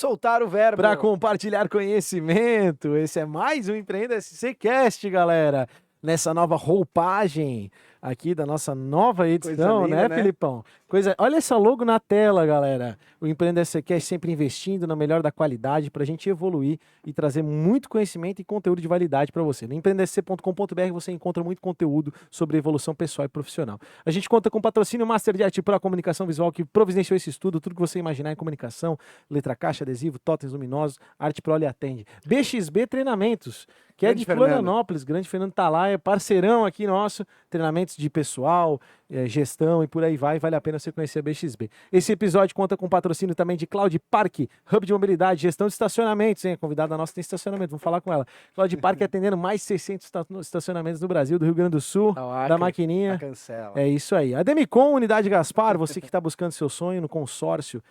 soltar o verbo. Para compartilhar conhecimento. Esse é mais um Empreenda SC Cast, galera. Nessa nova roupagem aqui da nossa nova edição, linda, né, Filipão? Olha essa logo na tela, galera. O Empreenda SC Cast sempre investindo na melhor da qualidade para a gente evoluir e trazer muito conhecimento e conteúdo de validade para você. No empreendesc.com.br você encontra muito conteúdo sobre evolução pessoal e profissional. A gente conta com patrocínio Master de Arte para a Comunicação Visual, que providenciou esse estudo, tudo que você imaginar em comunicação, letra caixa, adesivo, totens luminosos, Arte Pro lhe atende. BXB Treinamentos, que é de Florianópolis, Grande Fernando tá lá, é parceirão aqui nosso, treinamentos de pessoal, gestão e por aí vai, vale a pena você conhecer a BXB. Esse episódio conta com patrocínio também de Cloud Park, Hub de Mobilidade, gestão de estacionamentos, hein? A convidada nossa tem estacionamento, vamos falar com ela. Cloud Park atendendo mais de 600 estacionamentos no Brasil, do Rio Grande do Sul, da maquininha. Cancela. É isso aí. A Demicon, Unidade Gaspar, você que está buscando seu sonho no consórcio,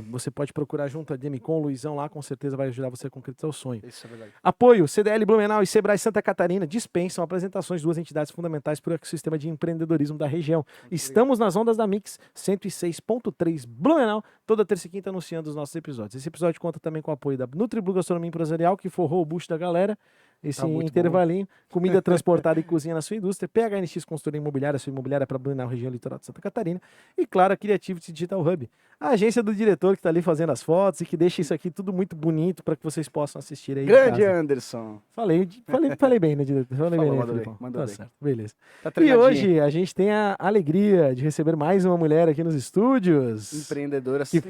você pode procurar junto a Demicon, o Luizão lá, com certeza vai ajudar você a concretizar o sonho. Isso é verdade. Apoio, CDL Blumenau e Sebrae Santa Catarina dispensam apresentações de duas entidades fundamentais para o ecossistema de empreendedorismo da região. Estamos nas ondas da Mix 106.3 Blumenau, toda terça e quinta anunciando os nossos episódios. Esse episódio conta também com o apoio da NutriBlu Gastronomia Empresarial, que forrou o bucho da galera. Esse intervalinho, comida transportada e cozinha na sua indústria, PHNX Consultoria Imobiliária, sua imobiliária para Blumenau, região litoral de Santa Catarina, e claro, a Creativity Digital Hub, a agência do diretor que está ali fazendo as fotos e que deixa isso aqui tudo muito bonito para que vocês possam assistir aí. Grande Anderson. Falei bem, né, diretor? Falei bem, né, mandou Filipão? bem, mandou Tá bem. certo, beleza. Tá E hoje a gente tem a alegria de receber mais uma mulher aqui nos estúdios. Empreendedora que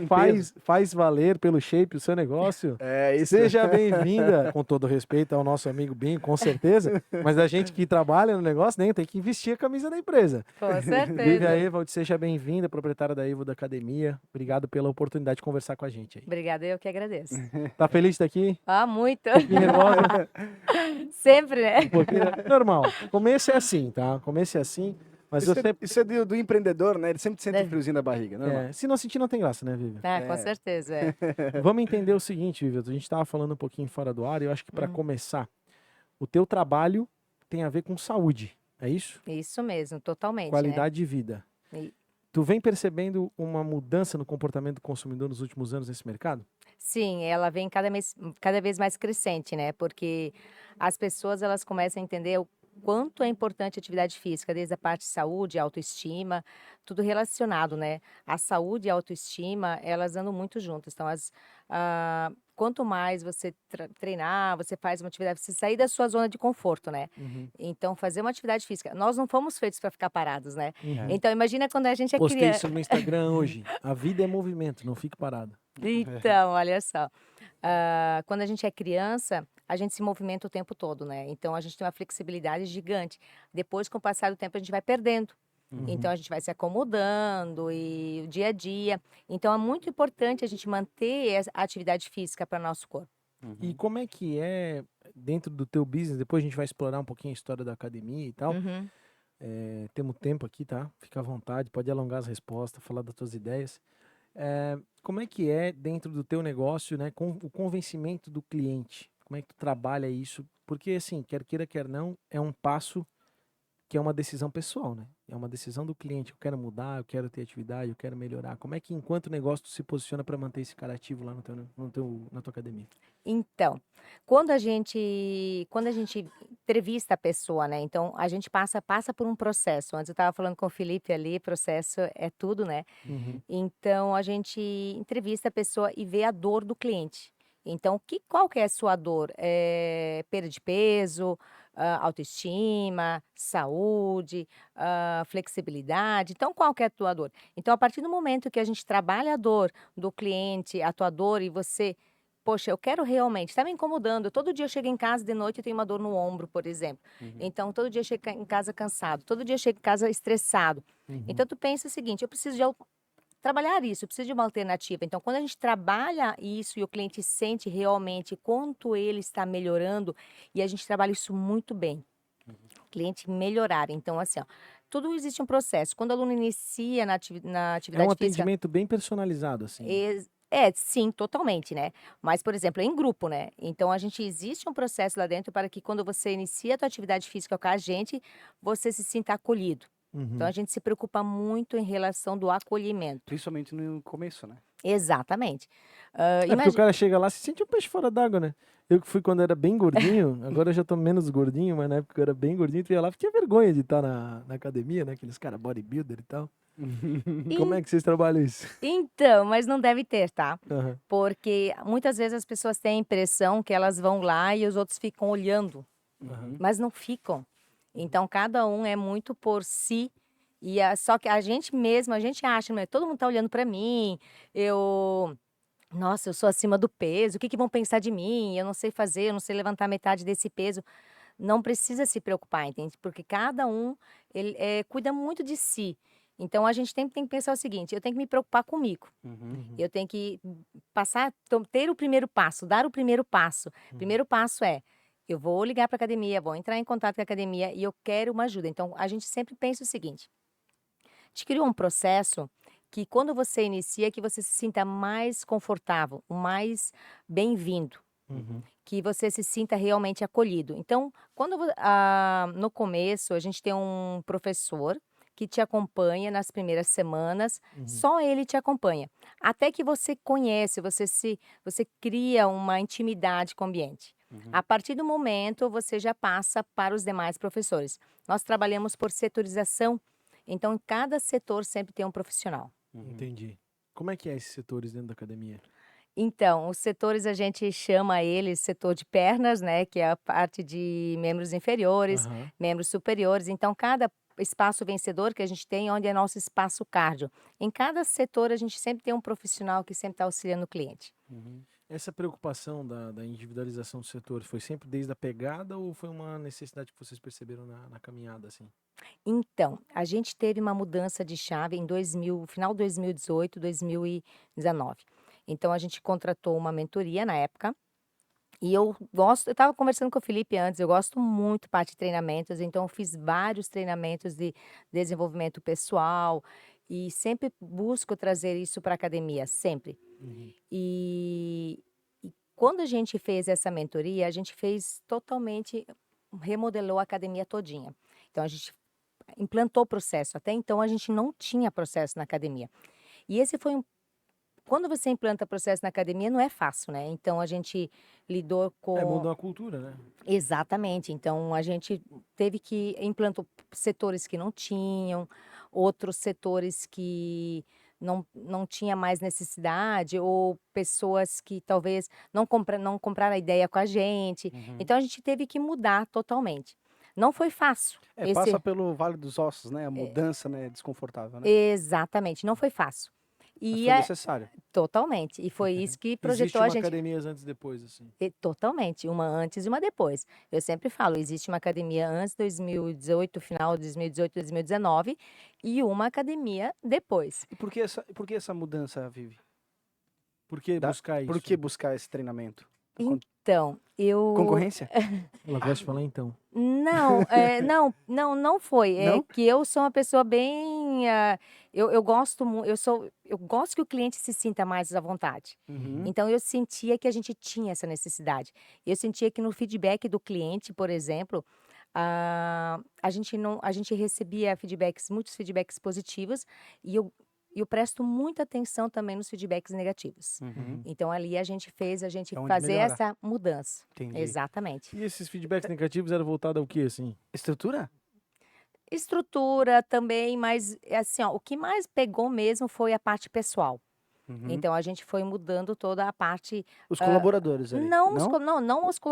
faz valer pelo shape o seu negócio. É isso. Seja bem-vinda, com todo respeito ao nosso amigo Binho, com certeza, mas a gente que trabalha no negócio, né, tem que vestir a camisa da empresa. Com certeza. Vivian Evald, seja bem-vinda, proprietária da Evo da Academia. Obrigado pela oportunidade de conversar com a gente aí. Obrigada, eu que agradeço. Tá feliz de estar aqui? Ah, muito. Que nervosa? Sempre, né? Normal. Começo é assim, tá? Começo é assim, mas Isso é do empreendedor, né? Ele sempre sente um friozinho na barriga, né? se não sentir, não tem graça, né, Vivian? Com certeza. Vamos entender o seguinte, Vivian. A gente estava falando um pouquinho fora do ar e eu acho que para começar, o teu trabalho tem a ver com saúde, é isso? Isso mesmo, totalmente. Qualidade de vida. Tu vem percebendo uma mudança no comportamento do consumidor nos últimos anos nesse mercado? Sim, ela vem cada vez mais crescente, né? Porque as pessoas elas começam a entender o quanto é importante a atividade física, desde a parte de saúde, autoestima, tudo relacionado, né? A saúde e a autoestima, elas andam muito juntas. Então, quanto mais você treinar, você faz uma atividade, você sair da sua zona de conforto, né? Então, fazer uma atividade física. Nós não fomos feitos para ficar parados, né? Então, imagina quando a gente é Postei criança. isso no Instagram hoje. A vida é movimento, não fique parado. Então, olha só. Quando a gente é criança, a gente se movimenta o tempo todo, né? Então, a gente tem uma flexibilidade gigante. Depois, com o passar do tempo, a gente vai perdendo. Então, a gente vai se acomodando e o dia a dia. Então, é muito importante a gente manter a atividade física para nosso corpo. E como é que é dentro do teu business? Depois a gente vai explorar um pouquinho a história da academia e tal. Temos tempo aqui, tá? Fica à vontade, pode alongar as respostas, falar das tuas ideias. Como é que é dentro do teu negócio, né, com o convencimento do cliente? Como é que tu trabalha isso? Porque, assim, quer queira, quer não, é um passo que é uma decisão pessoal, né? É uma decisão do cliente. Eu quero mudar, eu quero ter atividade, eu quero melhorar. Como é que, enquanto negócio, tu se posiciona para manter esse cara ativo lá na tua academia? Então, quando a gente entrevista a pessoa, né? Então, a gente passa por um processo. Antes eu estava falando com o Felipe ali, processo é tudo, né? Então, a gente entrevista a pessoa e vê a dor do cliente. Então, qual que é a sua dor? Perda de peso, autoestima, saúde, flexibilidade. Então, qual que é a tua dor? Então, a partir do momento que a gente trabalha a dor do cliente, a tua dor, e você, poxa, eu quero realmente, está me incomodando. Todo dia eu chego em casa de noite e tenho uma dor no ombro, por exemplo. Então, todo dia eu chego em casa cansado, todo dia eu chego em casa estressado. Então, tu pensa o seguinte, eu preciso de trabalhar isso, eu preciso de uma alternativa. Então, quando a gente trabalha isso e o cliente sente realmente quanto ele está melhorando, e a gente trabalha isso muito bem, o cliente melhorar. Então, assim, ó, tudo existe um processo. Quando o aluno inicia na atividade física... É um atendimento bem personalizado, assim. Sim, totalmente, né? Mas, por exemplo, é em grupo, né? Então, existe um processo lá dentro para que quando você inicia a tua atividade física com a gente, você se sinta acolhido. Então, a gente se preocupa muito em relação do acolhimento. Principalmente no começo, né? Exatamente. É porque o cara chega lá e se sente um peixe fora d'água, né? Eu que fui quando era bem gordinho, agora eu já tô menos gordinho, mas na época eu era bem gordinho, tu ia lá, tinha vergonha de estar na academia, né? Aqueles caras bodybuilder e tal. Como é que vocês trabalham isso? Então, mas não deve ter, tá? Aham. Porque muitas vezes as pessoas têm a impressão que elas vão lá e os outros ficam olhando, Uhum. mas não ficam. Então, cada um é muito por si. Só que a gente mesmo, a gente acha, né? Todo mundo tá olhando para mim, nossa, eu sou acima do peso, o que que vão pensar de mim? Eu não sei fazer, eu não sei levantar metade desse peso. Não precisa se preocupar, entende? Porque cada um ele, cuida muito de si. Então a gente sempre tem que pensar o seguinte: eu tenho que me preocupar comigo. Uhum. Eu tenho que ter o primeiro passo, dar o primeiro passo. O primeiro passo é: eu vou ligar para a academia, vou entrar em contato com a academia e eu quero uma ajuda. Então a gente sempre pensa o seguinte: a gente criou um processo que quando você inicia, que você se sinta mais confortável, mais bem-vindo, Uhum. que você se sinta realmente acolhido. Então, no começo, a gente tem um professor que te acompanha nas primeiras semanas, só ele te acompanha. Até que você conhece, você cria uma intimidade com o ambiente. A partir do momento, você já passa para os demais professores. Nós trabalhamos por setorização, então em cada setor sempre tem um profissional. Entendi. Como é que é esses setores dentro da academia? Então, os setores a gente chama eles setor de pernas, né, que é a parte de membros inferiores, Aham. membros superiores. Então, cada espaço vencedor que a gente tem, onde é nosso espaço cardio. Em cada setor, a gente sempre tem um profissional que sempre está auxiliando o cliente. Essa preocupação da individualização do setor foi sempre desde a pegada ou foi uma necessidade que vocês perceberam na caminhada, assim? Então, a gente teve uma mudança de chave em 2000, final de 2018, 2019. Então, a gente contratou uma mentoria na época. E eu estava conversando com o Felipe antes, eu gosto muito parte de treinamentos, então eu fiz vários treinamentos de desenvolvimento pessoal e sempre busco trazer isso para a academia, sempre. E quando a gente fez essa mentoria, a gente fez totalmente, remodelou a academia todinha. Então a gente implantou o processo. Até então a gente não tinha processo na academia. E esse foi quando você implanta processo na academia, não é fácil, né? Então a gente lidou É, com. mudou a cultura, né? Exatamente. Então a gente teve que implantar setores que não tinham, outros setores que não tinha mais necessidade, ou pessoas que talvez não compraram a ideia com a gente. Então a gente teve que mudar totalmente. Não foi fácil. Passa pelo Vale dos Ossos, né? A mudança, né, é desconfortável, né? Exatamente, não foi fácil. Mas E foi necessário. totalmente. E foi isso que Existe projetou a uma gente. academias antes e depois, assim. Totalmente, uma antes e uma depois. Eu sempre falo, existe uma academia antes de 2018, final de 2018, 2019, e uma academia depois. E por que essa mudança, Vivi? Por que buscar isso? Por que buscar esse treinamento? Então, Concorrência? Ela gosta de falar então. Não, não foi. É Não? que eu sou uma pessoa bem, eu gosto eu gosto que o cliente se sinta mais à vontade. Então eu sentia que a gente tinha essa necessidade. Eu sentia que no feedback do cliente, por exemplo, a gente recebia muitos feedbacks positivos, e eu presto muita atenção também nos feedbacks negativos. Então ali a gente É onde fazer melhora. essa mudança. Entendi. Exatamente. E esses feedbacks negativos eram voltados ao quê, assim? Estrutura? Estrutura também, mas assim, ó, o que mais pegou mesmo foi a parte pessoal. Então a gente foi mudando toda a parte. Os colaboradores ali, Não, não?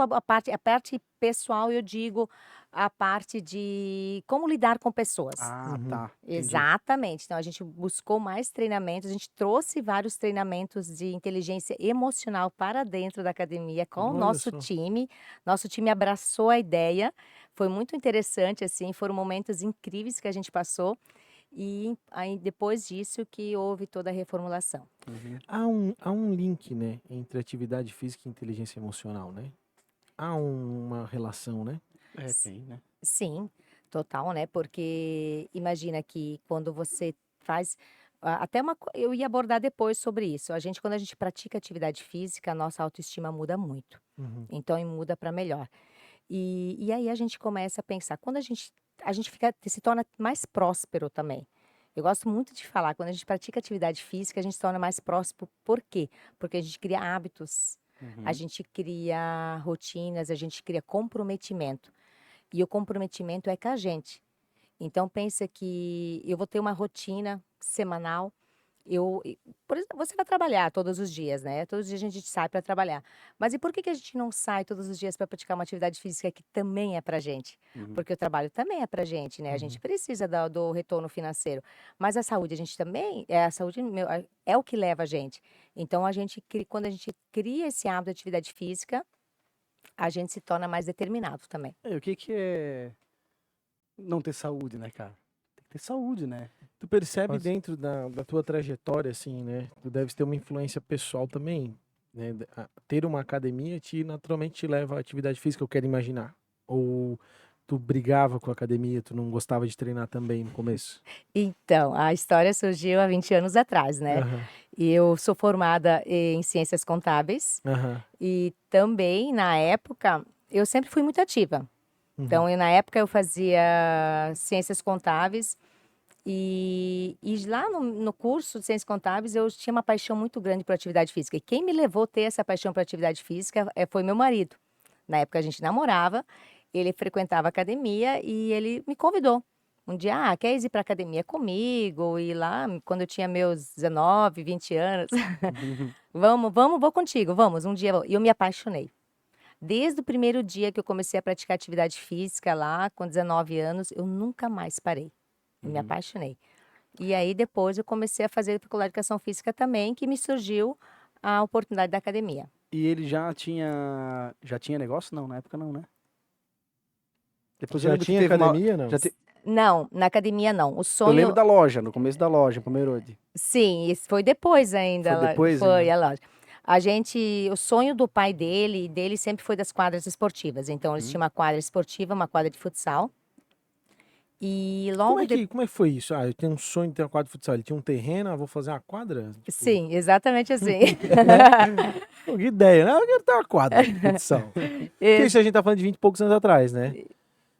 a parte pessoal, eu digo a parte de como lidar com pessoas. Ah, tá. Entendi. Exatamente. Então a gente buscou mais treinamentos, a gente trouxe vários treinamentos de inteligência emocional para dentro da academia com o Olha nosso só. time. Nosso time abraçou a ideia. Foi muito interessante, assim, foram momentos incríveis que a gente passou. E aí depois disso que houve toda a reformulação. Há um link, né, entre atividade física e inteligência emocional, né? Há uma relação, né? Tem, né? Sim, total, né? Porque imagina que quando você faz eu ia abordar depois sobre isso. Quando a gente pratica atividade física, a nossa autoestima muda muito. Então, e muda para melhor. E aí a gente começa a pensar, quando a gente se torna mais próspero também. Eu gosto muito de falar, quando a gente pratica atividade física, a gente se torna mais próximo. Por quê? Porque a gente cria hábitos, a Uhum. gente cria rotinas, a gente cria comprometimento. E o comprometimento é com a gente. Então pensa que eu vou ter uma rotina semanal. Por exemplo, você vai trabalhar todos os dias, né? Todos os dias a gente sai para trabalhar. Mas e por que que a gente não sai todos os dias para praticar uma atividade física que também é pra gente? Uhum. Porque o trabalho também é pra gente, né? A gente Uhum. precisa do retorno financeiro. Mas a saúde, a gente também, a saúde é o que leva a gente. Então quando a gente cria esse hábito de atividade física, a gente se torna mais determinado também. O que que é não ter saúde, né, cara? Tem que ter saúde, né? Tu percebe Pode- dentro da tua trajetória, assim, né? Tu deves ter uma influência pessoal também, né? Ter uma academia naturalmente te leva à atividade física, eu quero imaginar. Ou tu brigava com a academia, tu não gostava de treinar também no começo? Então, a história surgiu há 20 anos atrás, né? Aham, E eu sou formada em ciências contábeis aham, e também, na época, eu sempre fui muito ativa. uhum, Então, na época, eu fazia ciências contábeis e lá no curso de ciências contábeis eu tinha uma paixão muito grande por atividade física. E quem me levou a ter essa paixão por atividade física foi meu marido. Na época, a gente namorava, ele frequentava academia e ele me convidou. Um dia, quer ir para academia comigo? E lá, quando eu tinha meus 19, 20 anos, vou contigo, vamos, um dia. E eu me apaixonei. Desde o primeiro dia que eu comecei a praticar atividade física lá, com 19 anos, eu nunca mais parei. Eu me Uhum. apaixonei. E aí depois eu comecei a fazer faculdade de educação física também, que me surgiu a oportunidade da academia. E ele já tinha negócio? Não, na época não, né? Depois eu Já lembro que tinha teve uma, academia, não? já te- Não, na academia não. O eu lembro sonho, da loja, no começo da loja, Pomerode. sim, isso foi depois ainda, Foi depois foi ainda? a loja. O sonho do pai dele e dele sempre foi das quadras esportivas. Então eles Uhum. tinham uma quadra esportiva, uma quadra de futsal. E Como logo é depois, como é que foi isso? Eu tenho um sonho de ter uma quadra de futsal. Ele tinha um terreno, vou fazer uma quadra? Tipo, sim, exatamente assim. né? Pô, que ideia, né? Eu quero ter uma quadra de futsal. Porque Ex- isso a gente tá falando de 20 e poucos anos atrás, né?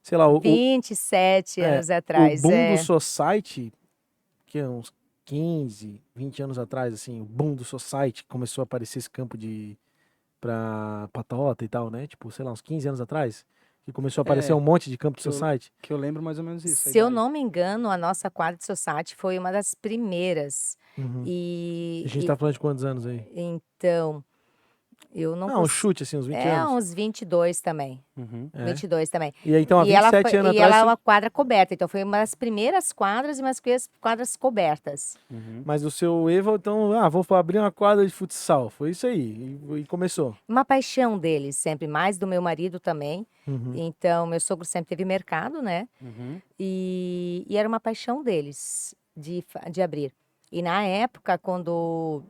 Sei lá, 27 é, anos o atrás, boom do é. society, que é uns 15, 20 anos atrás, assim, o boom do society, começou a aparecer esse campo pra patota e tal, né? Tipo, sei lá, uns 15 anos atrás, que começou a aparecer É, um monte de campo de que eu, society. que eu lembro mais ou menos isso, a Se eu idade. não me engano, a nossa quadra de society foi uma das primeiras. Uhum. A E, gente tá falando de quantos anos aí? então, eu não Ah, um consigo. chute, assim, uns 20 É anos. uns 22 também. Uhum. É. 22 também. E aí, então, há E ela foi, 27 anos e atrás, ela é uma quadra coberta. Então, foi uma das primeiras quadras e umas primeiras quadras cobertas. Uhum. mas o seu Evo, então, vou abrir uma quadra de futsal. Foi isso aí. E começou. Uma paixão deles, sempre, mais do meu marido também. Uhum. Então, meu sogro sempre teve mercado, né? Uhum. E era uma paixão deles de abrir. E na época, quando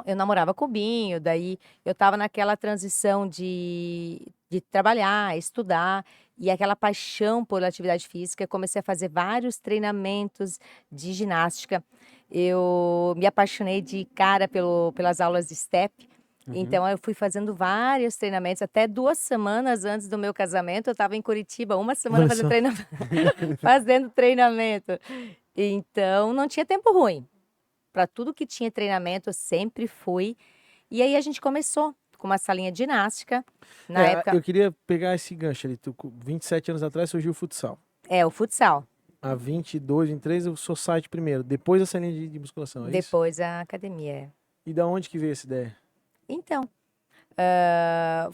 eu namorava com o Binho, daí eu estava naquela transição de trabalhar, estudar, e aquela paixão por atividade física, eu comecei a fazer vários treinamentos de ginástica. Eu me apaixonei de cara pelas aulas de step. Uhum. Então, eu fui fazendo vários treinamentos. Até 2 semanas antes do meu casamento, eu estava em Curitiba, uma semana Olha fazendo só. treinamento. Fazendo treinamento. Então, não tinha tempo ruim. Para tudo que tinha treinamento, eu sempre fui. E aí a gente começou com uma salinha de ginástica. Na época, Eu queria pegar esse gancho ali. 27 anos atrás surgiu o futsal. o futsal. Há 22, 23, o society primeiro. Depois essa linha de musculação, é isso? Depois a academia. E da onde que veio essa ideia? Então,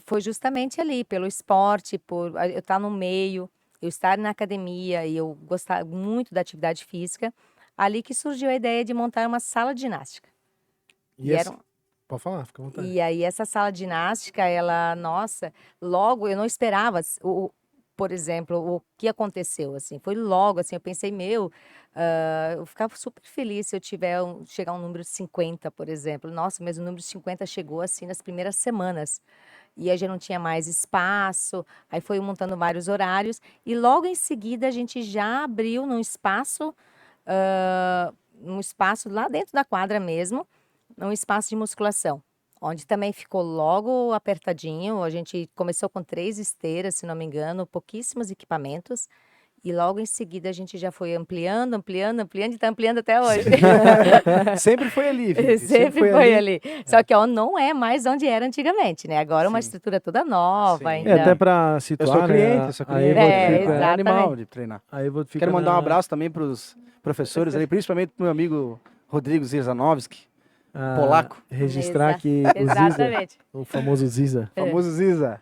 foi justamente ali, pelo esporte, por eu estar no meio, eu estar na academia e eu gostar muito da atividade física, ali que surgiu a ideia de montar uma sala de ginástica. E E era essa... um- Pode falar, fica à vontade. E aí essa sala de ginástica, ela, nossa, logo eu não esperava, por exemplo, o que aconteceu, assim, foi logo, assim, eu pensei, eu ficava super feliz se eu chegar a um número 50, por exemplo. Nossa, mas o número 50 chegou, assim, nas primeiras semanas. E aí já não tinha mais espaço, aí foi montando vários horários, e logo em seguida a gente já abriu num espaço lá dentro da quadra mesmo, num espaço de musculação, onde também ficou logo apertadinho. A gente começou com 3 esteiras, se não me engano, pouquíssimos equipamentos. E logo em seguida a gente já foi ampliando, ampliando, ampliando e está ampliando até hoje. Sempre foi ali, Vivi. Sempre foi ali. Só que ó, não é mais onde era antigamente, né? Agora é uma Sim. estrutura toda nova, Sim. É, até então. pra Eu situar, sou né? cliente, eu sou A cliente. Evo É, fica, É animal exatamente. de treinar. a Evo fica Quero mandar um na- abraço também para os professores ali, principalmente pro meu amigo Rodrigo Zirzanowski, polaco, registrar Exa- que o Ziza, Exatamente. o famoso Ziza, famoso Ziza.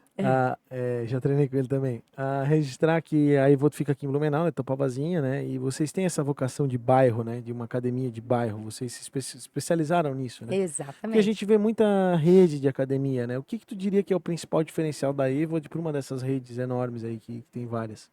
já treinei com ele também. Registrar que a Evo fica aqui em Blumenau, né? Topavazinha, né? E vocês têm essa vocação de bairro, né? De uma academia de bairro. Vocês se especializaram nisso, né? Porque a Exatamente. gente vê muita rede de academia, né? O que tu diria que é o principal diferencial da Evo para uma dessas redes enormes aí que tem várias?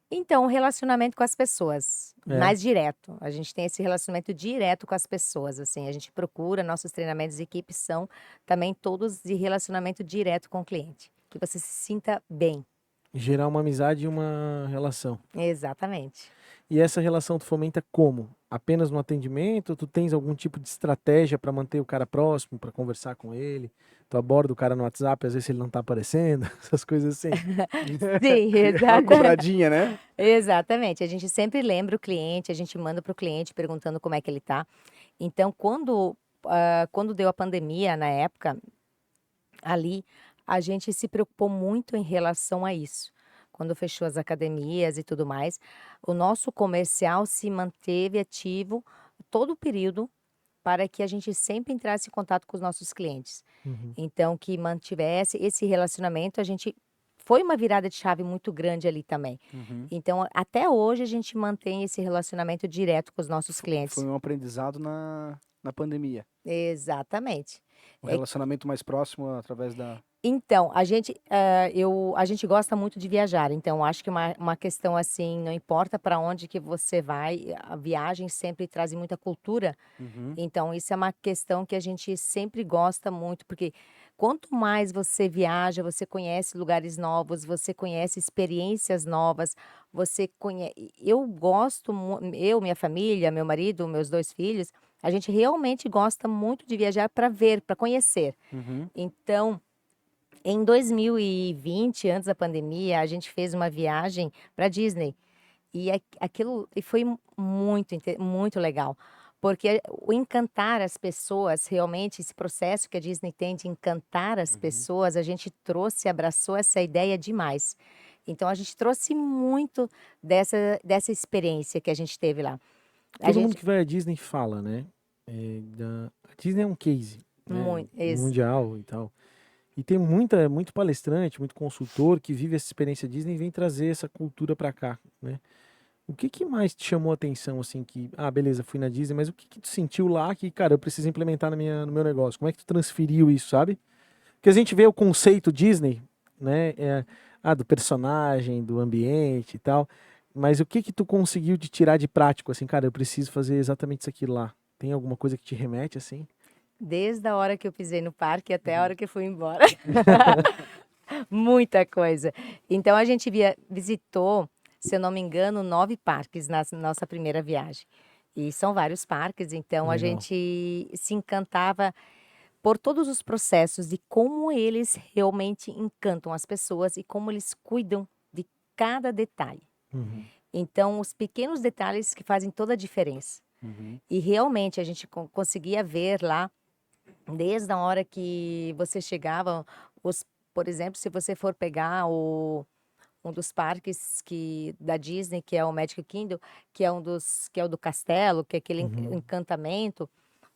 Então, o relacionamento com as pessoas, É. mais direto. A gente tem esse relacionamento direto com as pessoas, assim. A gente procura, nossos treinamentos de equipe são também todos de relacionamento direto com o cliente. Que você se sinta bem. Gerar uma amizade e uma relação. Exatamente. E essa relação tu fomenta como? Apenas no atendimento? Tu tens algum tipo de estratégia para manter o cara próximo, para conversar com ele? Tu aborda o cara no WhatsApp, às vezes ele não tá aparecendo, essas coisas assim. Sim, Uma exatamente. cobradinha, né? Exatamente. A gente sempre lembra o cliente, a gente manda para o cliente perguntando como é que ele tá. Então, quando deu a pandemia, na época, ali, a gente se preocupou muito em relação a isso. Quando fechou as academias e tudo mais, o nosso comercial se manteve ativo todo o período para que a gente sempre entrasse em contato com os nossos clientes. Uhum. Então, que mantivesse esse relacionamento, a gente foi uma virada de chave muito grande ali também. Uhum. Então, até hoje a gente mantém esse relacionamento direto com os nossos Foi clientes. um aprendizado na pandemia. Exatamente. Um É relacionamento mais próximo através da... Então, a gente gosta muito de viajar, então acho que uma questão assim, não importa para onde que você vai, a viagem sempre traz muita cultura, Uhum. então isso é uma questão que a gente sempre gosta muito, porque quanto mais você viaja, você conhece lugares novos, você conhece experiências novas, você conhece... Eu gosto, eu, minha família, meu marido, meus 2 filhos, a gente realmente gosta muito de viajar para ver, para conhecer. Uhum. Então, em 2020, antes da pandemia, a gente fez uma viagem para Disney e aquilo e foi muito legal, porque o encantar as pessoas, realmente esse processo que a Disney tem de encantar as Uhum. pessoas, a gente trouxe, abraçou essa ideia demais. Então a gente trouxe muito dessa experiência que a gente teve lá. A Todo mundo gente que vai à Disney fala, né? A Disney é um case, né? muito, Mundial e tal. E tem muito palestrante, muito consultor que vive essa experiência Disney e vem trazer essa cultura pra cá, né? O que mais te chamou a atenção, assim, que... Ah, beleza, fui na Disney, mas o que tu sentiu lá que, cara, eu preciso implementar no meu negócio? Como é que tu transferiu isso, sabe? Porque a gente vê o conceito Disney, né? Do personagem, do ambiente e tal. Mas o que tu conseguiu de tirar de prático, assim, cara, eu preciso fazer exatamente isso aqui lá? Tem alguma coisa que te remete, assim? desde a hora que eu pisei no parque até a hora que eu fui embora. Muita coisa. Então a gente visitou, se eu não me engano, 9 parques na nossa primeira viagem. E são vários parques, então a Legal. gente se encantava por todos os processos de como eles realmente encantam as pessoas e como eles cuidam de cada detalhe. Uhum. Então, os pequenos detalhes que fazem toda a diferença. Uhum. E realmente a gente conseguia ver lá, desde a hora que você chegava, por exemplo, se você for pegar um dos parques da Disney, que é o Magic Kingdom, que é o do castelo, que é aquele Uhum. encantamento,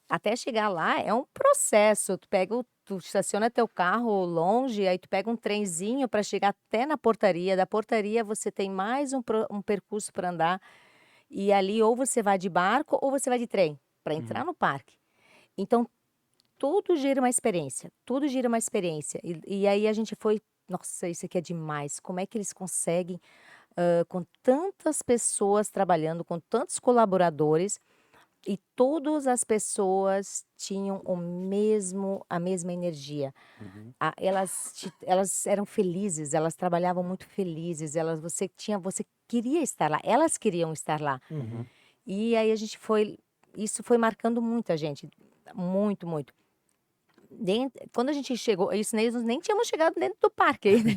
até chegar lá é um processo. Tu estaciona teu carro longe, aí tu pega um trenzinho para chegar até na portaria. Da portaria você tem mais um percurso para andar. E ali ou você vai de barco ou você vai de trem para entrar Uhum. no parque. Então, tudo gira uma experiência, tudo gira uma experiência. E aí a gente foi, nossa, isso aqui é demais. Como é que eles conseguem, com tantas pessoas trabalhando, com tantos colaboradores, e todas as pessoas tinham a mesma energia. Uhum. Elas eram felizes, elas trabalhavam muito felizes, você queria estar lá, elas queriam estar lá. Uhum. E aí isso foi marcando muito a gente, muito, muito. Quando a gente chegou, isso nós nem tínhamos chegado dentro do parque ainda,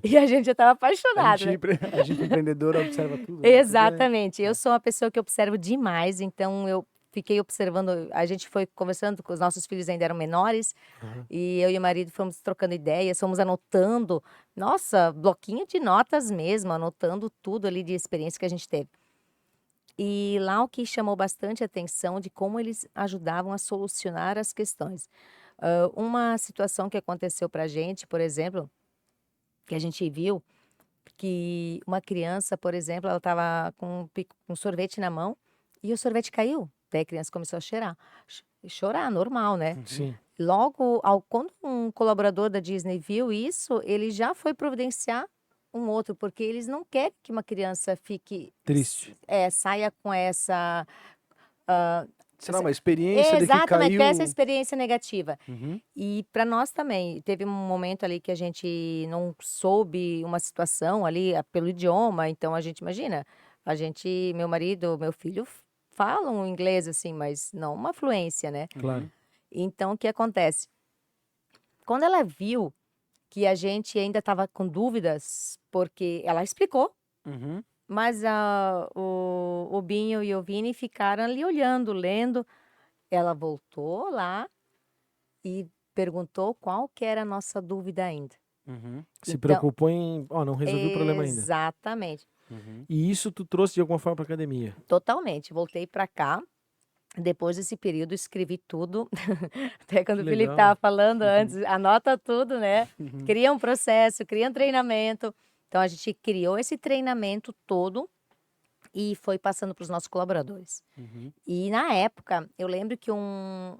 e a gente já estava apaixonado, né? A gente empreendedora observa tudo. Né? Exatamente. Eu sou uma pessoa que observo demais, então eu fiquei observando. A gente foi conversando com os nossos filhos, ainda eram menores, Aham. e eu e o marido fomos trocando ideias, fomos anotando, nossa, bloquinho de notas mesmo, anotando tudo ali de experiência que a gente teve. E lá o que chamou bastante atenção de como eles ajudavam a solucionar as questões. Uma situação que aconteceu para a gente, por exemplo, que a gente viu que uma criança, por exemplo, ela estava com um sorvete na mão e o sorvete caiu. Daí a criança começou a chorar, normal, né? Sim. Logo, quando um colaborador da Disney viu isso, ele já foi providenciar um outro, porque eles não querem que uma criança fique, Triste. saia com essa, Será uma experiência de que exatamente, caiu... essa experiência negativa. Uhum. E para nós também, teve um momento ali que a gente não soube uma situação ali pelo idioma, então a gente imagina, meu marido, meu filho falam inglês assim, mas não uma fluência, né? Claro. Então o que acontece? Quando ela viu que a gente ainda estava com dúvidas, porque ela explicou, Uhum. mas o Binho e o Vini ficaram ali olhando, lendo. Ela voltou lá e perguntou qual que era a nossa dúvida ainda. Uhum. Se Então, preocupou em, não resolvi o problema ainda. exatamente, Uhum. E isso tu trouxe de alguma forma pra academia. totalmente. Voltei para cá. Depois desse período, escrevi tudo. Até quando Que o Felipe legal. estava falando antes, anota tudo, né? Uhum. Cria um processo, cria um treinamento. Então, a gente criou esse treinamento todo e foi passando para os nossos colaboradores. Uhum. E na época, eu lembro que um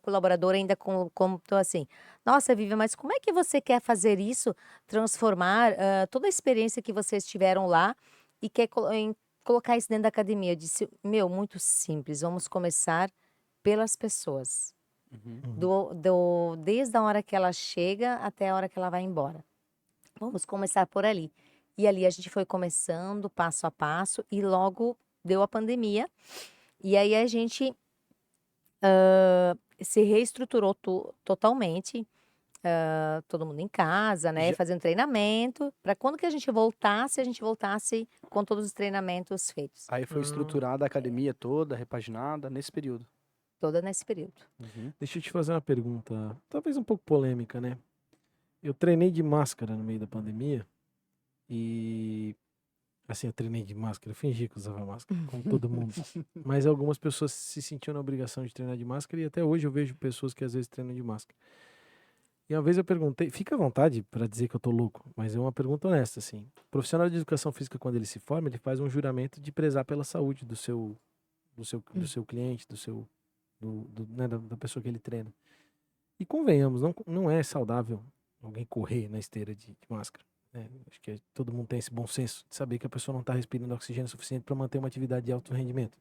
colaborador ainda comentou assim: Nossa, Vivian, mas como é que você quer fazer isso, transformar toda a experiência que vocês tiveram lá e quer colocar isso dentro da academia? Eu disse: Meu, muito simples, vamos começar pelas pessoas. Uhum. Desde a hora que ela chega até a hora que ela vai embora. Vamos começar por ali. E ali a gente foi começando passo a passo e logo deu a pandemia. E aí a gente se reestruturou totalmente, todo mundo em casa, né, Já- fazendo treinamento, para quando que a gente voltasse com todos os treinamentos feitos, Aí foi estruturada a academia toda, repaginada, nesse período. toda nesse período. Uhum. Deixa eu te fazer uma pergunta, talvez um pouco polêmica, né? Eu treinei de máscara no meio da pandemia e, assim, eu treinei de máscara, eu fingi que usava máscara, como todo mundo. Mas algumas pessoas se sentiam na obrigação de treinar de máscara e até hoje eu vejo pessoas que às vezes treinam de máscara. E uma vez eu perguntei, fica à vontade para dizer que eu tô louco, mas é uma pergunta honesta, assim. O profissional de educação física, quando ele se forma, ele faz um juramento de prezar pela saúde do seu cliente, né, da pessoa que ele treina. E convenhamos, não é saudável alguém correr na esteira de máscara. Né? Acho que todo mundo tem esse bom senso de saber que a pessoa não está respirando oxigênio suficiente para manter uma atividade de alto rendimento.